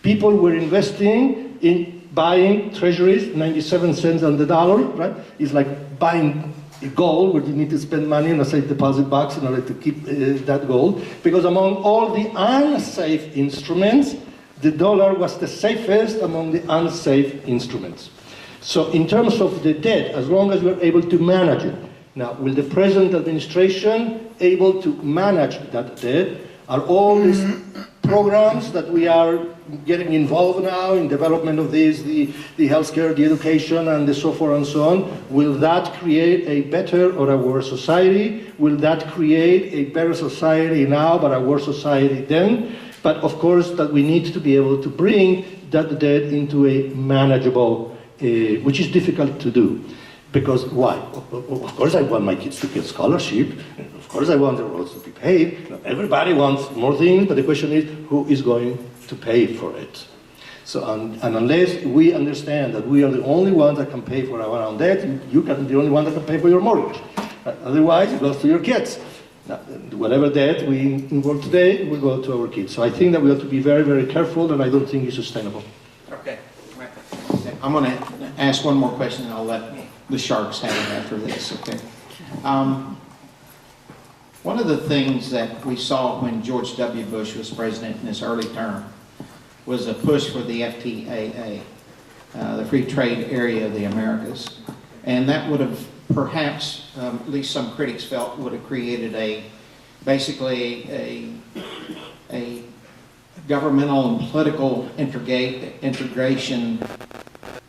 people were investing in buying treasuries, 97 cents on the dollar, right? It's like buying gold, where you need to spend money in a safe deposit box in order to keep that gold. Because among all the unsafe instruments, the dollar was the safest among the unsafe instruments. So in terms of the debt, as long as we're able to manage it, now, will the present administration able to manage that debt? Are all these programs that we are getting involved now in development of this, the healthcare, the education, and the so forth and so on, will that create a better or a worse society? Will that create a better society now, but a worse society then? But of course, that we need to be able to bring that debt into a manageable, which is difficult to do. Because why? Of course I want my kids to get scholarship. Of course I want the roads to be paved. Everybody wants more things, but the question is, who is going to pay for it? So, and unless we understand that we are the only ones that can pay for our own debt, you can be the only one that can pay for your mortgage. Otherwise, it goes to your kids. Now, whatever debt we involve today will go to our kids. So I think that we have to be very, very careful, and I don't think it's sustainable.
Okay. I'm going to ask one more question, and I'll let the sharks have it after this. Okay. One of the things that we saw when George W. Bush was president in his early term was a push for the FTAA, the Free Trade Area of the Americas. And that would have perhaps, at least some critics felt, would have created basically a governmental and political integration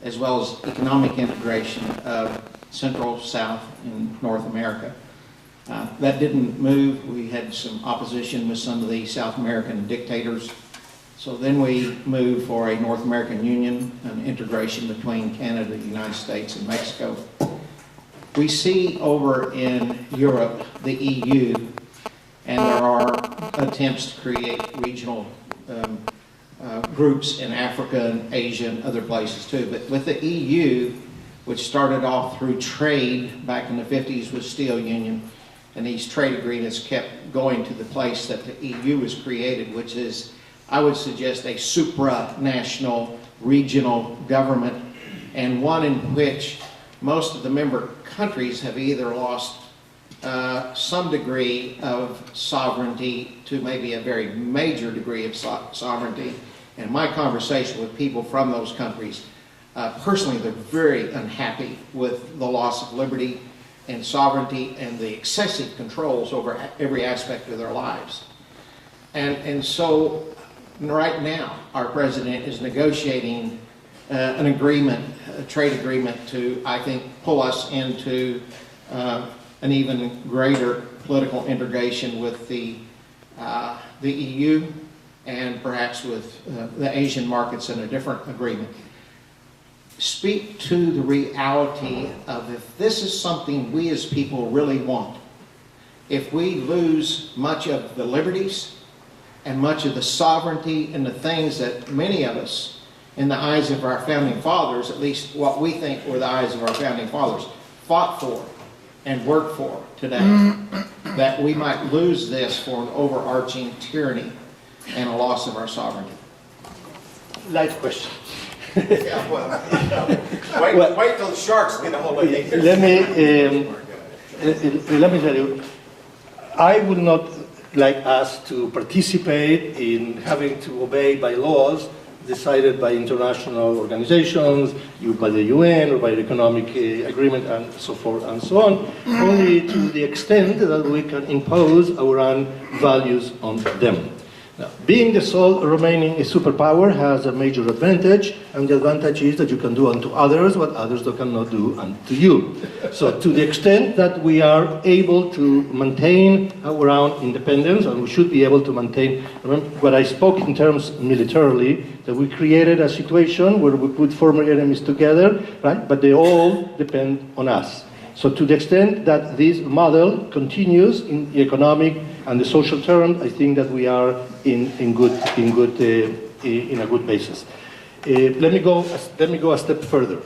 as well as economic integration of Central, South, and North America. That didn't move. We had some opposition with some of the South American dictators. So then we moved for a North American Union, an integration between Canada, the United States, and Mexico. We see over in Europe the EU, and there are attempts to create regional groups in Africa and Asia and other places too. But with the EU, which started off through trade back in the 50s with Steel Union, and these trade agreements kept going to the place that the EU was created, which is, I would suggest, a supranational regional government, and one in which most of the member countries have either lost some degree of sovereignty to maybe a very major degree of sovereignty. And my conversation with people from those countries, personally, they're very unhappy with the loss of liberty and sovereignty and the excessive controls over every aspect of their lives. And so right now, our president is negotiating an agreement, a trade agreement to, I think, pull us into an even greater political integration with the EU and perhaps with the Asian markets in a different agreement. Speak to the reality of if this is something we as people really want. If we lose much of the liberties and much of the sovereignty and the things that many of us in the eyes of our founding fathers, at least what we think were the eyes of our founding fathers, fought for and worked for today, that we might lose this for an overarching tyranny and a loss of our sovereignty?
Light question.
Yeah, well, wait till the sharks get a hold of you.
Let me tell you, I would not like us to participate in having to obey by laws decided by international organizations, by the UN or by the economic agreement and so forth and so on, only to the extent that we can impose our own values on them. Now, being the sole remaining superpower has a major advantage, and the advantage is that you can do unto others what others cannot do unto you. So to the extent that we are able to maintain our own independence, and we should be able to maintain, remember what I spoke in terms militarily, that we created a situation where we put former enemies together, right? But they all depend on us. So to the extent that this model continues in the economic and the social term, I think that we are in a good basis. Let me go a step further.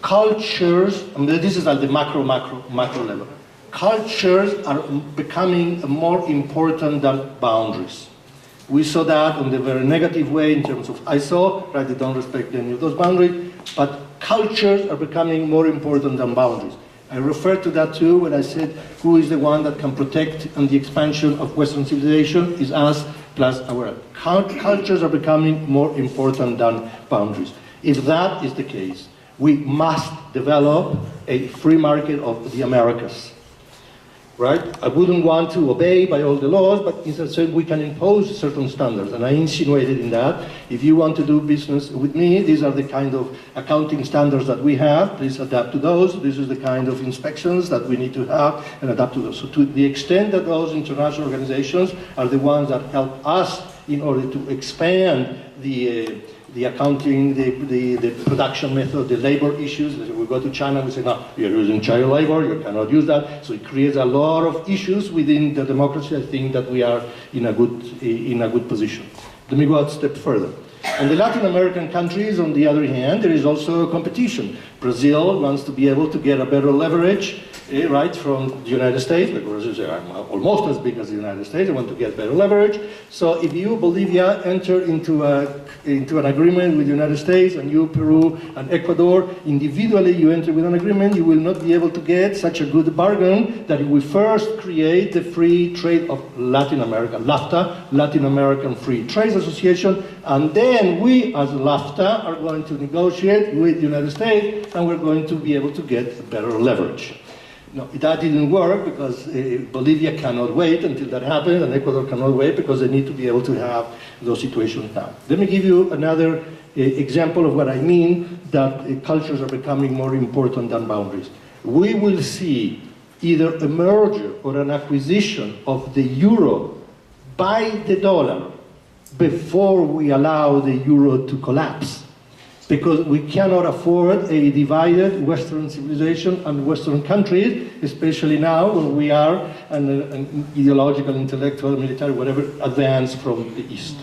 Cultures, I mean, this is at the macro level. Cultures are becoming more important than boundaries. We saw that in the very negative way in terms of ISO, right? They don't respect any of those boundaries, but cultures are becoming more important than boundaries. I referred to that too when I said who is the one that can protect and the expansion of Western civilization is us plus our cultures are becoming more important than boundaries. If that is the case, we must develop a free market of the Americas. Right? I wouldn't want to obey by all the laws, but instead we can impose certain standards. And I insinuated in that, if you want to do business with me, these are the kind of accounting standards that we have, please adapt to those. This is the kind of inspections that we need to have and adapt to those. So to the extent that those international organizations are the ones that help us in order to expand the accounting, the production method, the labor issues. We go to China, we say, no, you're using child labor, you cannot use that. So it creates a lot of issues within the democracy. I think that we are in a good position. Let me go a step further. In the Latin American countries, on the other hand, there is also a competition. Brazil wants to be able to get a better leverage, right, from the United States, because you say, I'm almost as big as the United States, I want to get better leverage. So if you, Bolivia, enter into an agreement with the United States, and you, Peru, and Ecuador, individually you enter with an agreement, you will not be able to get such a good bargain that if we first create the free trade of Latin America, LAFTA, Latin American Free Trade Association, and then we, as LAFTA, are going to negotiate with the United States, and we're going to be able to get better leverage. No, that didn't work because Bolivia cannot wait until that happens, and Ecuador cannot wait because they need to be able to have those situations now. Let me give you another example of what I mean, that cultures are becoming more important than boundaries. We will see either a merger or an acquisition of the euro by the dollar before we allow the euro to collapse, because we cannot afford a divided Western civilization and Western countries, especially now when we are an ideological, intellectual, military, whatever, advance from the East.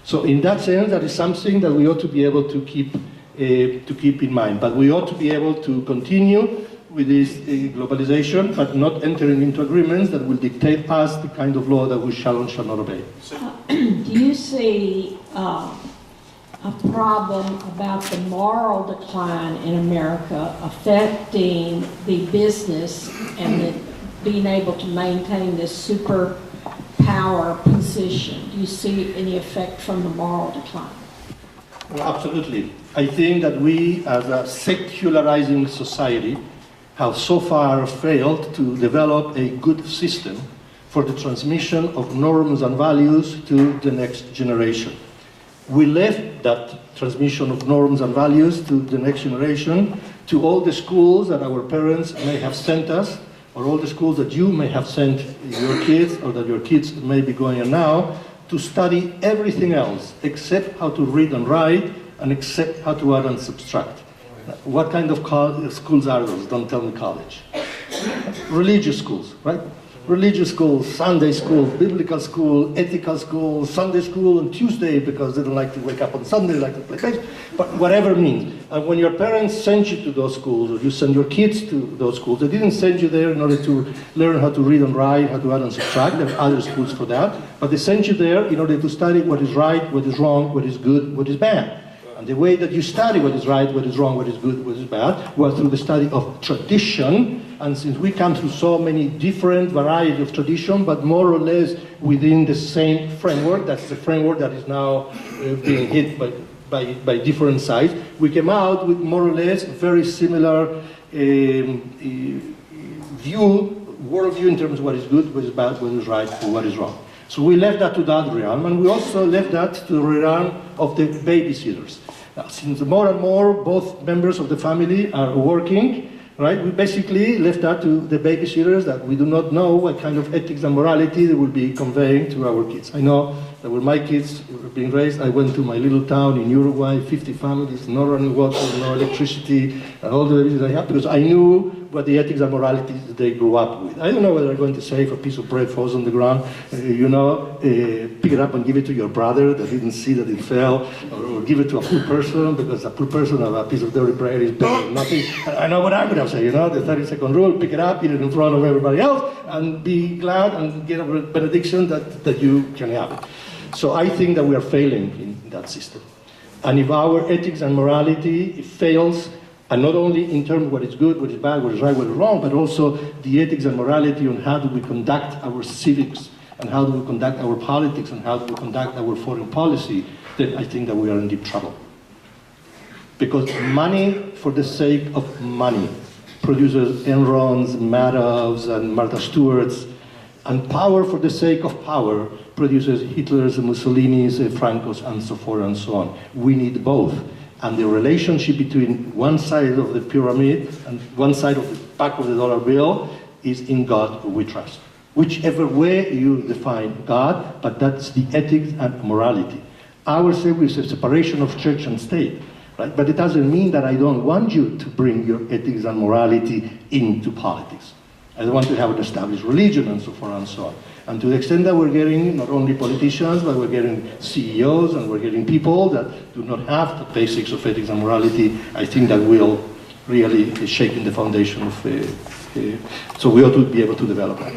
So in that sense, that is something that we ought to be able to keep in mind. But we ought to be able to continue with this globalization, but not entering into agreements that will dictate us the kind of law that we shall and shall not obey.
Do you see a problem about the moral decline in America affecting the business and being able to maintain this superpower position? Do you see any effect from the moral decline?
Well, absolutely. I think that we, as a secularizing society, have so far failed to develop a good system for the transmission of norms and values to the next generation. We left that transmission of norms and values to the next generation to all the schools that our parents may have sent us, or all the schools that you may have sent your kids, or that your kids may be going on now, to study everything else except how to read and write, and except how to add and subtract. What kind of schools are those? Don't tell me college. Religious schools, right? religious school, Sunday school, biblical school, ethical school, Sunday school on Tuesday because they don't like to wake up on Sunday, they like to play baseball, but whatever means. And when your parents send you to those schools, or you send your kids to those schools, they didn't send you there in order to learn how to read and write, how to add and subtract. There are other schools for that. But they sent you there in order to study what is right, what is wrong, what is good, what is bad. And the way that you study what is right, what is wrong, what is good, what is bad, was through the study of tradition. And since we come through so many different varieties of tradition, but more or less within the same framework, that's the framework that is now being hit by different sides, we came out with more or less very similar worldview in terms of what is good, what is bad, what is right, or what is wrong. So we left that to that realm, and we also left that to the realm of the babysitters. Now, since more and more both members of the family are working, right, we basically left that to the babysitters that we do not know what kind of ethics and morality they will be conveying to our kids. I know that when my kids were being raised, I went to my little town in Uruguay, 50 families, no running water, no electricity, and all the babies I had, because I knew what the ethics and moralities that they grew up with. I don't know whether they're going to say if a piece of bread falls on the ground, pick it up and give it to your brother that didn't see that it fell, or give it to a poor person, because a poor person of a piece of dirty bread is better than nothing. I know what I'm going to say, the 30-second rule, pick it up, eat it in front of everybody else, and be glad and get a benediction that you can have it. So I think that we are failing in that system. And if our ethics and morality fails, and not only in terms of what is good, what is bad, what is right, what is wrong, but also the ethics and morality on how do we conduct our civics, and how do we conduct our politics, and how do we conduct our foreign policy, then I think that we are in deep trouble. Because money for the sake of money produces Enrons, Madoffs, and Martha Stewarts, and power for the sake of power produces Hitlers, Mussolinis, Francos, and so forth and so on. We need both. And the relationship between one side of the pyramid and one side of the back of the dollar bill is in God we trust. Whichever way you define God, but that's the ethics and morality. Our Savior is a separation of church and state, right? But it doesn't mean that I don't want you to bring your ethics and morality into politics. I don't want to have an established religion and so forth and so on. And to the extent that we're getting not only politicians, but we're getting CEOs and we're getting people that do not have the basics of ethics and morality, I think that will really shake in the foundation of, so we ought to be able to develop that.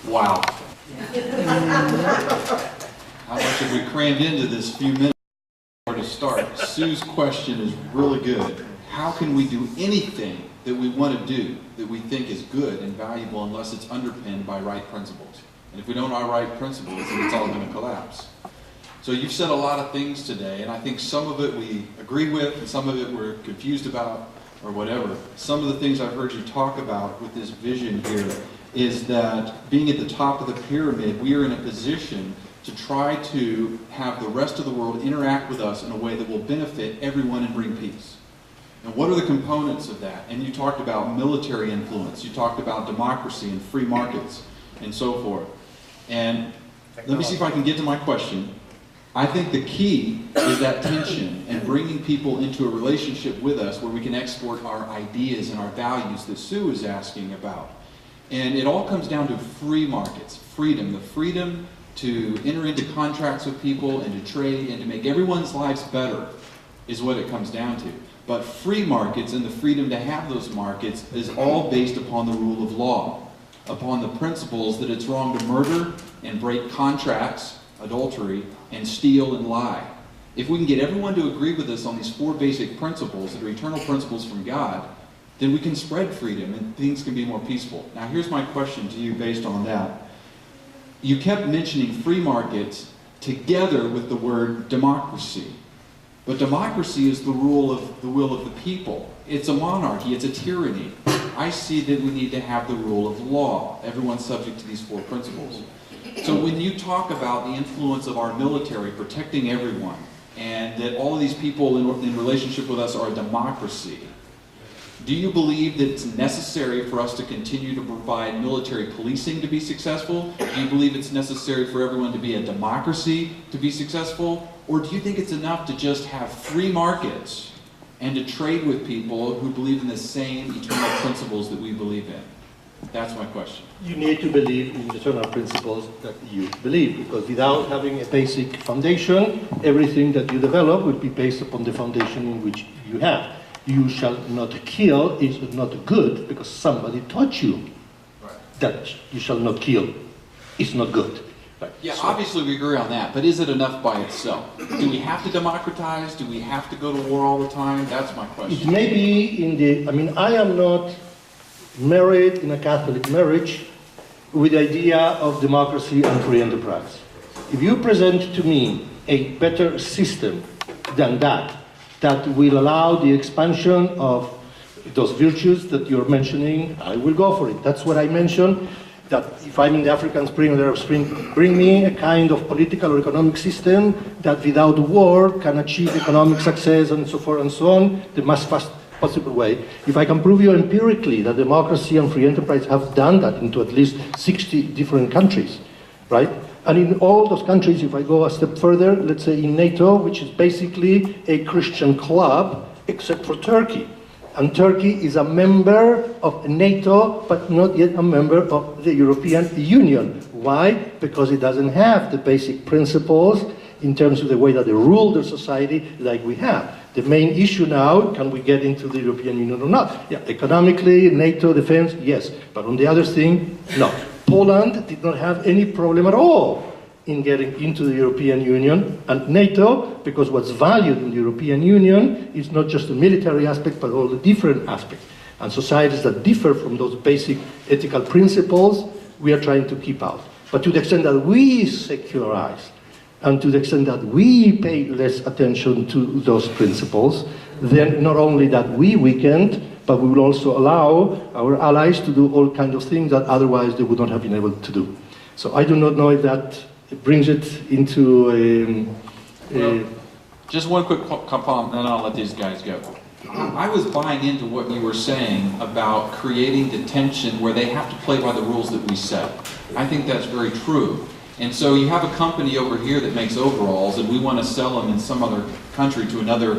Wow. How much have we crammed into this few minutes? Where to start? Sue's question is really good. How can we do anything that we want to do that we think is good and valuable unless it's underpinned by right principles? And if we don't have right principles, then it's all going to collapse. So you've said a lot of things today, and I think some of it we agree with and some of it we're confused about or whatever. Some of the things I've heard you talk about with this vision here is that being at the top of the pyramid, we are in a position to try to have the rest of the world interact with us in a way that will benefit everyone and bring peace. And what are the components of that? And you talked about military influence, you talked about democracy and free markets and so forth. And let me see if I can get to my question. I think the key is that tension and bringing people into a relationship with us where we can export our ideas and our values that Sue is asking about. And it all comes down to free markets, freedom, the freedom to enter into contracts with people and to trade and to make everyone's lives better is what it comes down to. But free markets and the freedom to have those markets is all based upon the rule of law, upon the principles that it's wrong to murder and break contracts, adultery, and steal and lie. If we can get everyone to agree with us on these four basic principles that are eternal principles from God, then we can spread freedom and things can be more peaceful. Now here's my question to you based on that. You kept mentioning free markets together with the word democracy. But democracy is the will of the people. It's a monarchy, it's a tyranny. I see that we need to have the rule of law. Everyone's subject to these four principles. So when you talk about the influence of our military protecting everyone, and that all of these people in relationship with us are a democracy, do you believe that it's necessary for us to continue to provide military policing to be successful? Do you believe it's necessary for everyone to be a democracy to be successful? Or do you think it's enough to just have free markets and to trade with people who believe in the same eternal principles that we believe in? That's my question.
You need to believe in the eternal principles that you believe, because without having a basic foundation, everything that you develop will be based upon the foundation in which you have. You shall not kill is not good because somebody taught you that you shall not kill. It's not good. Right.
Yeah,
So-
obviously we agree on that, but is it enough by itself? Do we have to democratize? Do we have to go to war all the time? That's my
It
question.
may be in the, I mean, I am not married in a Catholic marriage with the idea of democracy and free enterprise. If you present to me a better system than that, that will allow the expansion of those virtues that you're mentioning, I will go for it. That's what I mentioned, that if I'm in the African Spring or the Arab Spring, bring me a kind of political or economic system that without war can achieve economic success and so forth and so on, the most fast possible way. If I can prove you empirically that democracy and free enterprise have done that into at least 60 different countries, right? And in all those countries, if I go a step further, let's say in NATO, which is basically a Christian club, except for Turkey. And Turkey is a member of NATO, but not yet a member of the European Union. Why? Because it doesn't have the basic principles in terms of the way that they rule their society like we have. The main issue now, can we get into the European Union or not? Yeah, economically, NATO, defense, yes. But on the other thing, no. Poland did not have any problem at all in getting into the European Union and NATO, because what's valued in the European Union is not just the military aspect, but all the different aspects. And societies that differ from those basic ethical principles, we are trying to keep out. But to the extent that we secularize, and to the extent that we pay less attention to those principles, then not only that we weakened, but we will also allow our allies to do all kinds of things that otherwise they would not have been able to do. So I do not know if that brings it into
Just one quick comment, and then I'll let these guys go. I was buying into what you were saying about creating the tension where they have to play by the rules that we set. I think that's very true. And so you have a company over here that makes overalls, and we want to sell them in some other country to another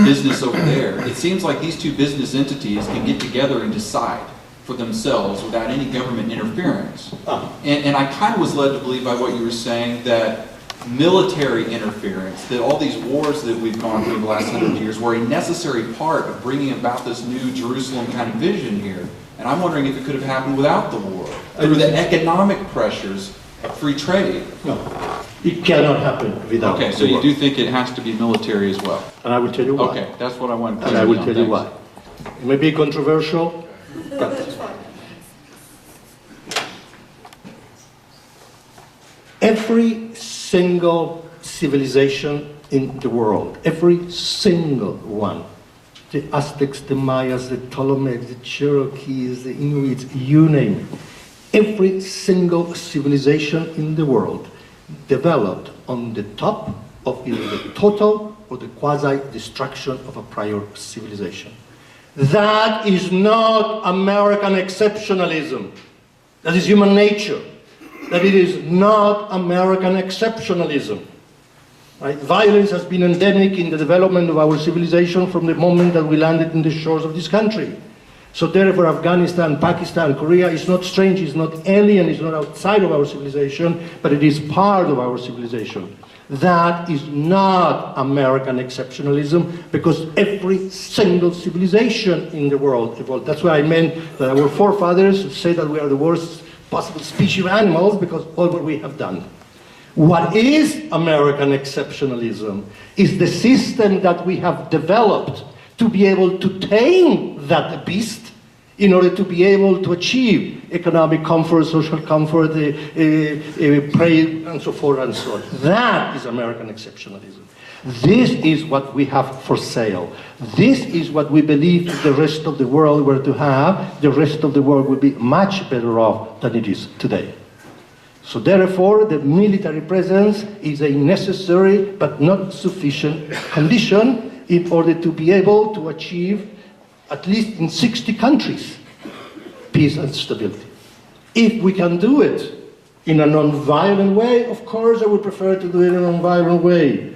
business over there. It seems like these two business entities can get together and decide for themselves without any government interference. And I kind of was led to believe by what you were saying that military interference, that all these wars that we've gone through the last 100 years were a necessary part of bringing about this new Jerusalem kind of vision here. And I'm wondering if it could have happened without the war, through the economic pressures of free trade.
no, it cannot happen without.
Okay, so
the
you
war.
do think it has to be military as well?
And I will tell you why.
Okay, that's what I wanted to
And I will
on.
tell you
Thanks.
why. It may be controversial, but every single civilization in the world, every single one, the Aztecs, the Mayas, the Ptolemies, the Cherokees, the Inuits, you name it, every single civilization in the world developed on the top of either the total or the quasi-destruction of a prior civilization. That is not American exceptionalism. That is human nature. That it is not American exceptionalism. Right? Violence has been endemic in the development of our civilization from the moment that we landed in the shores of this country. So therefore Afghanistan, Pakistan, Korea is not strange, it's not alien, it's not outside of our civilization, but it is part of our civilization. That is not American exceptionalism, because every single civilization in the world evolved. That's why I meant that our forefathers say that we are the worst possible species of animals, because all what we have done. What is American exceptionalism is the system that we have developed to be able to tame that beast in order to be able to achieve economic comfort, social comfort, prey, and so forth and so on. That is American exceptionalism. This is what we have for sale. This is what we believe the rest of the world were to have. The rest of the world will be much better off than it is today. So therefore, the military presence is a necessary but not sufficient condition in order to be able to achieve, at least in 60 countries, peace and stability. If we can do it in a non-violent way, of course I would prefer to do it in a non-violent way.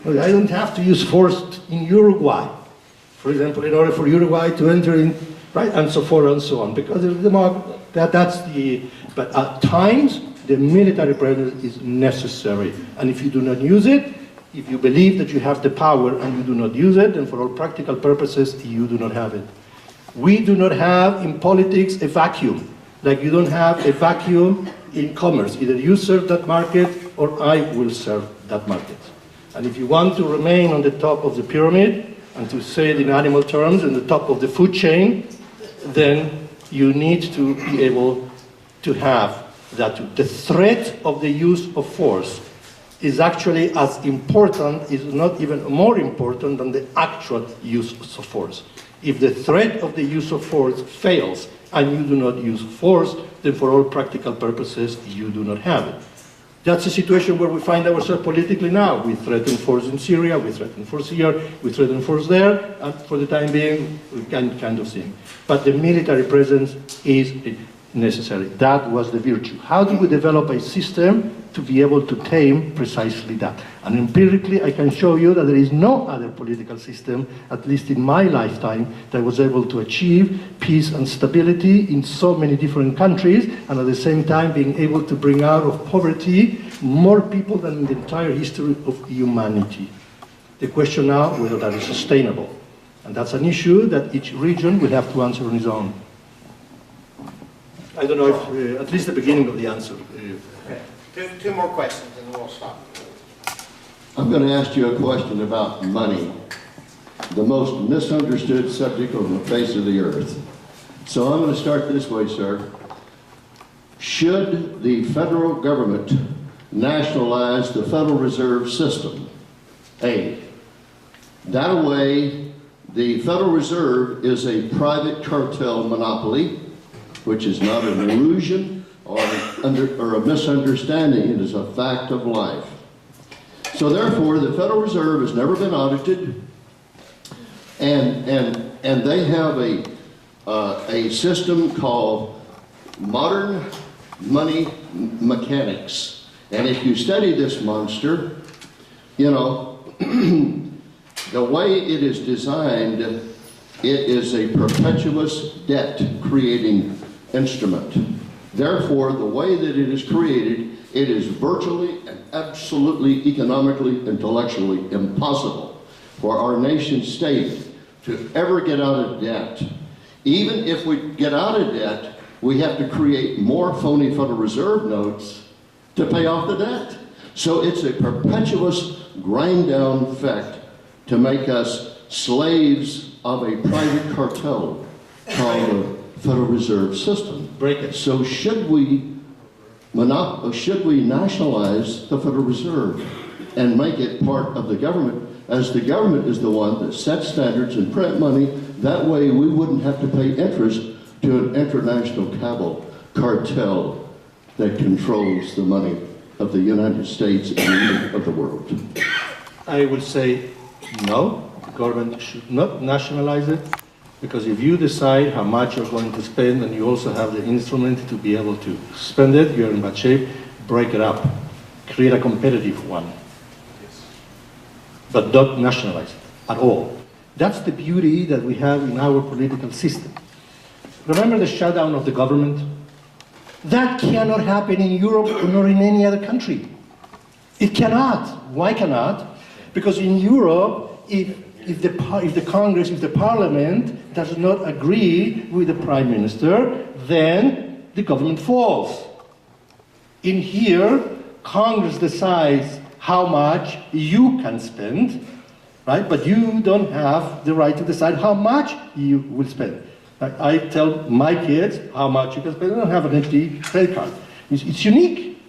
I don't have to use force in Uruguay, for example, in order for Uruguay to enter in, right, and so forth and so on, because
But at times, the military presence is necessary. And if you do not use it, if you believe that you have the power and you do not use it, then for all practical purposes, you do not have it. We do not have in politics a vacuum. Like you don't have a vacuum in commerce. Either you serve that market or I will serve that market. And if you want to remain on the top of the pyramid, and to say it in animal terms, in the top of the food chain, then you need to be able to have that. The threat of the use of force is actually as important, is not even more important than the actual use of force. If the threat of the use of force fails and you do not use force, then for all practical purposes, you do not have it. That's the situation where we find ourselves politically now. We threaten force in Syria, we threaten force here, we threaten force there, and for the time being, we can kind of thing. But the military presence is necessary. That was the virtue. How do we develop a system to be able to tame precisely that? And empirically, I can show you that there is no other political system, at least in my lifetime, that was able to achieve peace and stability in so many different countries, and at the same time being able to bring out of poverty more people than in the entire history of humanity. The question now, whether that is sustainable. And that's an issue that each region will have to answer on its own. I don't know if, at least the beginning of the answer.
Okay. Two more questions and we'll stop.
I'm going to ask you a question about money, the most misunderstood subject on the face of the earth. So I'm going to start this way, sir. Should the federal government nationalize the Federal Reserve System? A. That way, the Federal Reserve is a private cartel monopoly, which is not an illusion or a misunderstanding. It is a fact of life. So therefore, the Federal Reserve has never been audited, and they have a system called modern money mechanics. And if you study this monster, you know, the way it is designed, it is a perpetuous debt-creating instrument. Therefore, the way that it is created, it is virtually and absolutely economically, intellectually impossible for our nation state to ever get out of debt. Even if we get out of debt, we have to create more phony Federal Reserve notes to pay off the debt. So it's a perpetuous grind-down effect to make us slaves of a private cartel called the Federal Reserve System.
Break it.
So should we nationalize the Federal Reserve and make it part of the government, as the government is the one that sets standards and print money? That way we wouldn't have to pay interest to an international cartel that controls the money of the United States and even of the world.
I would say no, the government should not nationalize it, because if you decide how much you're going to spend and you also have the instrument to be able to spend it, you're in bad shape. Break it up. Create a competitive one. But don't nationalize it at all. That's the beauty that we have in our political system. Remember the shutdown of the government? That cannot happen in Europe nor in any other country. It cannot. Why cannot? Because in Europe, if the Congress, if the Parliament does not agree with the Prime Minister, then the government falls. In here, Congress decides how much you can spend, right? But you don't have the right to decide how much you will spend. I tell my kids how much you can spend. I don't have an empty credit card. It's unique.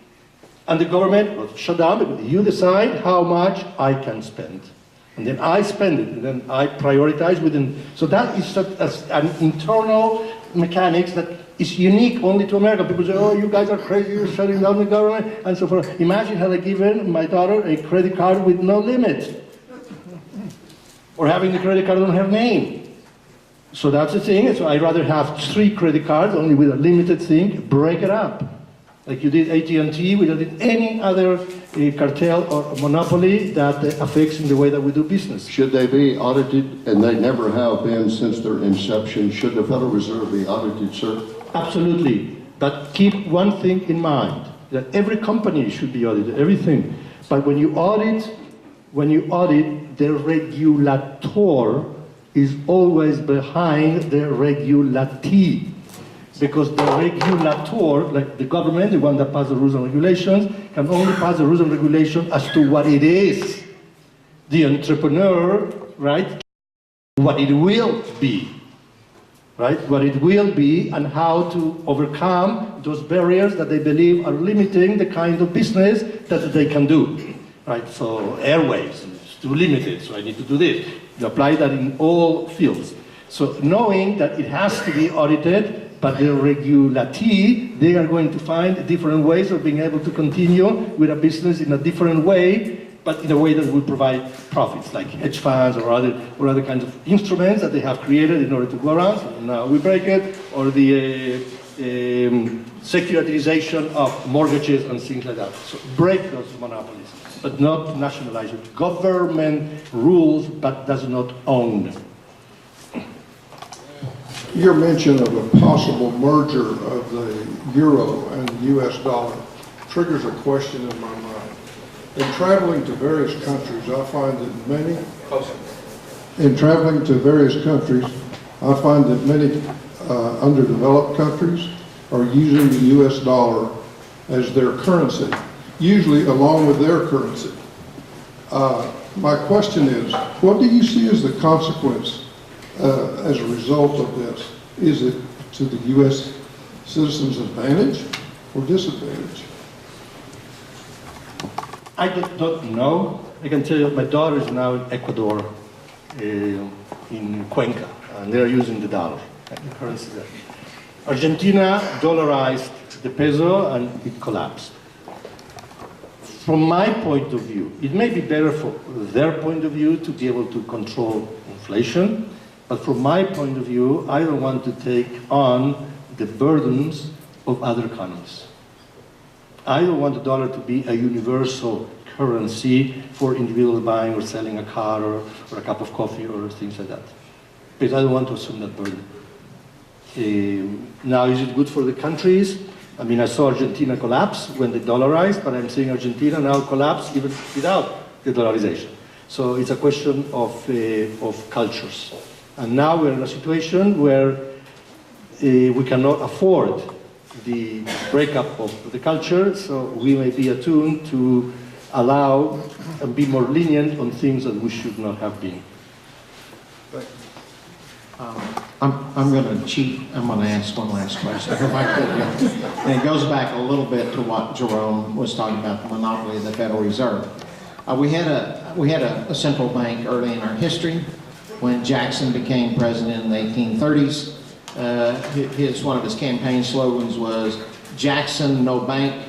And the government will shut down because you decide how much I can spend. And then I spend it, and then I prioritize within. So that is an internal mechanics that is unique only to America. People say, oh, you guys are crazy, you're shutting down the government, and so forth. Imagine had I given my daughter a credit card with no limit. Or having the credit card don't have name. So that's the thing. So I'd rather have 3 credit cards, only with a limited thing, break it up. Like you did AT&T, we don't did any other cartel or monopoly that affects in the way that we do business.
Should they be audited, and they never have been since their inception? Should the Federal Reserve be audited, sir?
Absolutely. But keep one thing in mind, that every company should be audited, everything. But when you audit, the regulator is always behind the regulatee. Because the regulator, like the government, the one that passes the rules and regulations, can only pass the rules and regulations as to what it is. The entrepreneur, right, what it will be. Right? What it will be and how to overcome those barriers that they believe are limiting the kind of business that they can do. Right? So airwaves, it's too limited, so I need to do this. You apply that in all fields. So knowing that it has to be audited, but the regulatee, they are going to find different ways of being able to continue with a business in a different way, but in a way that will provide profits, like hedge funds or other kinds of instruments that they have created in order to go around. So now we break it, or the securitization of mortgages and things like that. So break those monopolies, but not nationalize it. Government rules, but does not own.
Your mention of a possible merger of the euro and the US dollar triggers a question in my mind. In traveling to various countries, I find that many underdeveloped countries are using the US dollar as their currency, usually along with their currency. My question is, what do you see as the consequence as a result of this? Is it to the US citizens' advantage or disadvantage?
I don't know. I can tell you my daughter is now in Ecuador, in Cuenca, and they're using the dollar, the currency there. Argentina dollarized the peso and it collapsed. From my point of view, it may be better for their point of view to be able to control inflation, but from my point of view, I don't want to take on the burdens of other economies. I don't want the dollar to be a universal currency for individuals buying or selling a car or a cup of coffee or things like that. Because I don't want to assume that burden. Now, is it good for the countries? I mean, I saw Argentina collapse when they dollarized, but I'm seeing Argentina now collapse even without the dollarization. So it's a question of cultures. And now we're in a situation where we cannot afford the breakup of the culture, so we may be attuned to allow and be more lenient on things that we should not have been.
I'm going to cheat. I'm going to ask one last question, if I could. Yeah. And it goes back a little bit to what Jerome was talking about, the monopoly of the Federal Reserve. We had a central bank early in our history. When Jackson became president in the 1830s, one of his campaign slogans was, Jackson, no bank,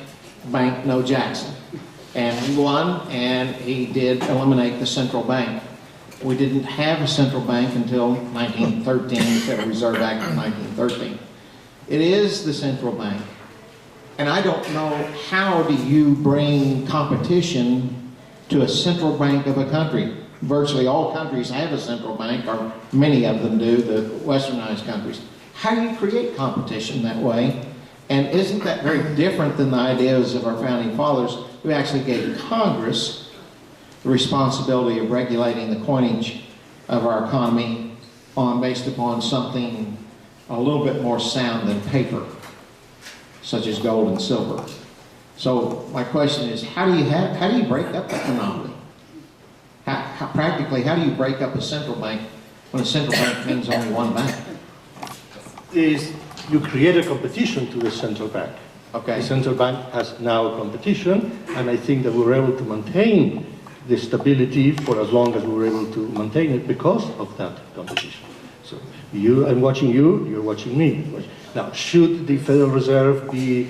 bank, no Jackson. And he won, and he did eliminate the central bank. We didn't have a central bank until 1913, the Federal Reserve Act of 1913. It is the central bank. And I don't know, how do you bring competition to a central bank of a country? Virtually all countries have a central bank, or many of them do, the westernized countries. How do you create competition that way? And isn't that very different than the ideas of our founding fathers, who actually gave Congress the responsibility of regulating the coinage of our economy based upon something a little bit more sound than paper, such as gold and silver? So my question is, how do you break up that monopoly? Practically, how do you break up a central bank when a central bank means only one bank?
Is you create a competition to the central bank.
Okay.
The central bank has now a competition, and I think that we were able to maintain the stability for as long as we were able to maintain it because of that competition. So I'm watching you, you're watching me. Now, should the Federal Reserve be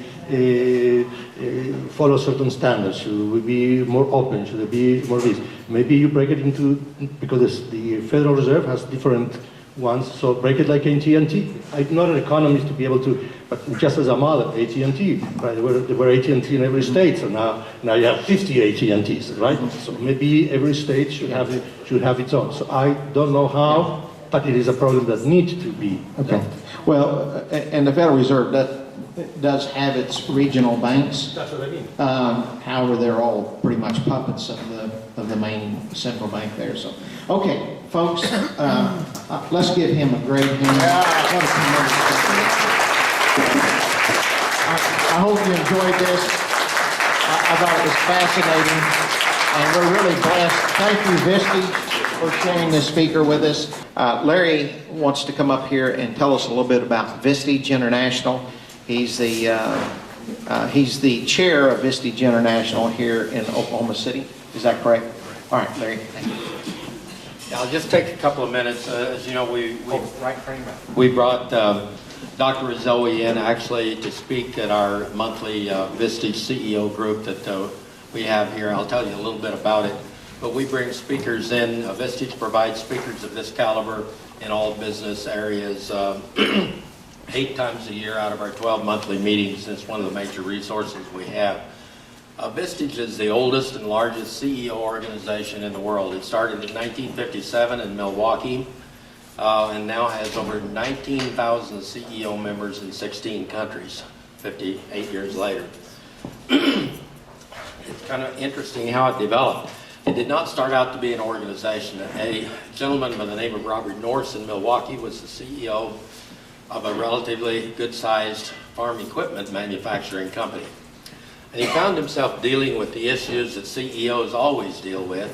follow certain standards? Should we be more open? Should there be more this? Maybe you break it into, because the Federal Reserve has different ones, so break it like AT&T. I'm not an economist to be able to, but just as a model, AT&T, right? There were AT&T in every state, so now you have 50 AT&Ts, right? So maybe every state should have its own. So I don't know how, but it is a problem that needs to be
Okay.
dealt.
Well, and the Federal Reserve does have its regional banks.
That's what I mean.
However, they're all pretty much puppets of the main central bank there. So, okay, folks, let's give him a great hand. What a tremendous I hope you enjoyed this. I thought it was fascinating, and we're really blessed. Thank you, Visti, for sharing this speaker with us. Larry wants to come up here and tell us a little bit about Vistage International. He's the chair of Vistage International here in Oklahoma City. Is that correct? All right, Larry. Thank you.
Yeah, I'll just take a couple of minutes. As you know, we brought Dr. Rizowy in actually to speak at our monthly Vistage CEO group that we have here. I'll tell you a little bit about it. But we bring speakers in. Vistage provides speakers of this caliber in all business areas 8 times a year out of our 12 monthly meetings. It's one of the major resources we have. Vistage is the oldest and largest CEO organization in the world. It started in 1957 in Milwaukee and now has over 19,000 CEO members in 16 countries, 58 years later. It's kind of interesting how it developed. It did not start out to be an organization. A gentleman by the name of Robert Norris in Milwaukee was the CEO of a relatively good-sized farm equipment manufacturing company. And he found himself dealing with the issues that CEOs always deal with.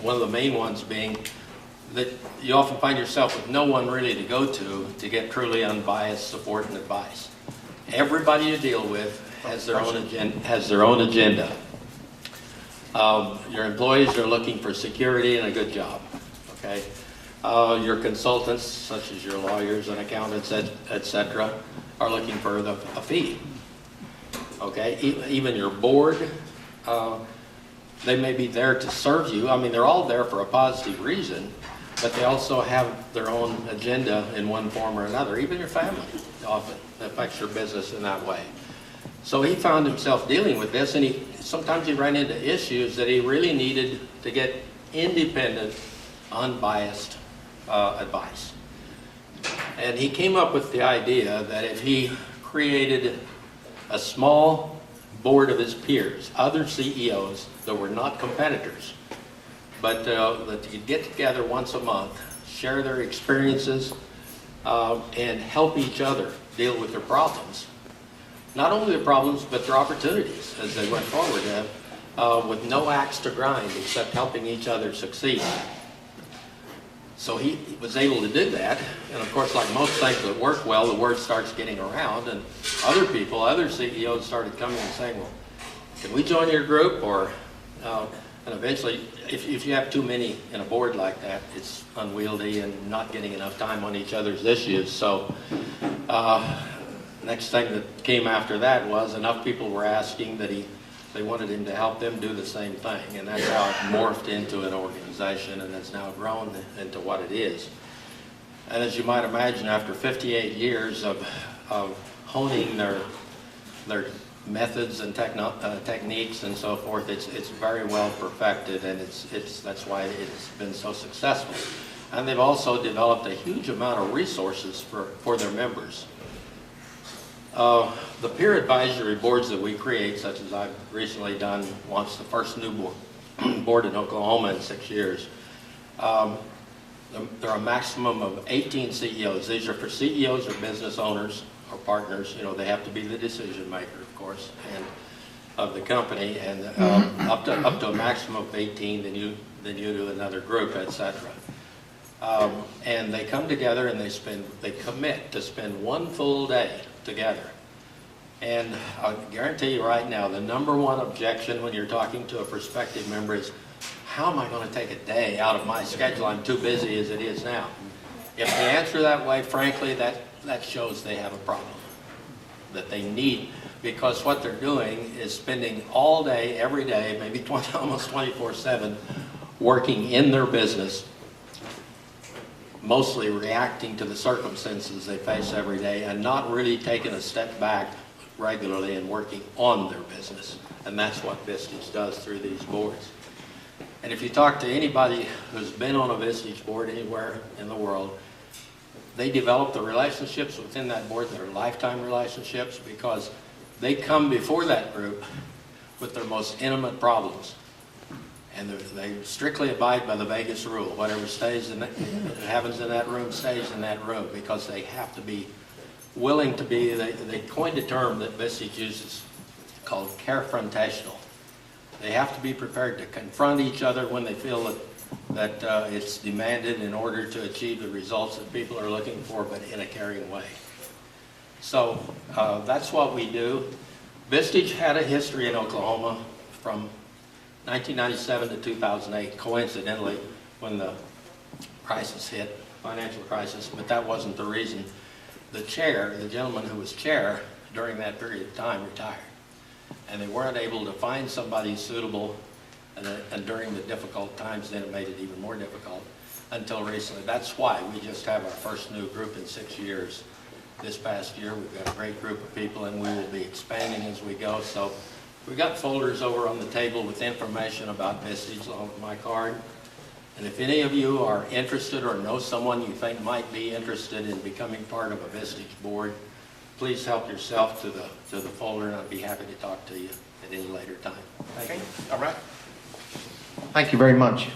One of the main ones being that you often find yourself with no one really to go to get truly unbiased support and advice. Everybody you deal with has their own agenda. Your employees are looking for security and a good job. Okay. Your consultants, such as your lawyers and accountants, etc., are looking for a fee. Okay, even your board, they may be there to serve you. I mean, they're all there for a positive reason, but they also have their own agenda in one form or another. Even your family often affects your business in that way. So he found himself dealing with this, and sometimes he ran into issues that he really needed to get independent, unbiased advice. And he came up with the idea that if he created a small board of his peers, other CEOs that were not competitors, but that could get together once a month, share their experiences, and help each other deal with their problems. Not only their problems, but their opportunities as they went forward, with no axe to grind except helping each other succeed. So he was able to do that, and of course, like most things that work well, the word starts getting around, and other people, other CEOs started coming and saying, well, can we join your group? Or, and eventually, if you have too many in a board like that, it's unwieldy and not getting enough time on each other's issues. So, next thing that came after that was enough people were asking that they wanted him to help them do the same thing, and that's how it morphed into an organization, and it's now grown into what it is. And as you might imagine, after 58 years of honing their methods and techniques and so forth, it's very well perfected, and that's why it's been so successful. And they've also developed a huge amount of resources for their members. The peer advisory boards that we create, such as I've recently done, launched the first new board in Oklahoma in 6 years. There are a maximum of 18 CEOs. These are for CEOs or business owners or partners. You know, they have to be the decision maker, of course, and of the company, and up to a maximum of 18. Then you do another group, etc. And they come together and they commit to spend one full day together. And I guarantee you right now, the number one objection when you're talking to a prospective member is, how am I going to take a day out of my schedule? I'm too busy as it is now. If they answer that way, frankly, that shows they have a problem that they need, because what they're doing is spending all day, every day, maybe almost 24/7, working in their business, mostly reacting to the circumstances they face every day and not really taking a step back regularly and working on their business. And that's what Vistage does through these boards. And if you talk to anybody who's been on a Vistage board anywhere in the world, they develop the relationships within that board that are lifetime relationships because they come before that group with their most intimate problems. And they strictly abide by the Vegas rule. Whatever stays in happens in that room stays in that room because they have to be willing to be, they coined a term that Vistage uses called carefrontational. They have to be prepared to confront each other when they feel that it's demanded in order to achieve the results that people are looking for, but in a caring way. So that's what we do. Vistage had a history in Oklahoma from 1997 to 2008, coincidentally, when the crisis hit, financial crisis, but that wasn't the reason. The chair, the gentleman who was chair during that period of time, retired. And they weren't able to find somebody suitable, and during the difficult times, then it made it even more difficult until recently. That's why we just have our first new group in 6 years. This past year, we've got a great group of people, and we will be expanding as we go. So we've got folders over on the table with information about Vistage along with my card. And if any of you are interested or know someone you think might be interested in becoming part of a Vistage board, please help yourself to the folder, and I'd be happy to talk to you at any later time. Thank you.
All right. Thank you very much.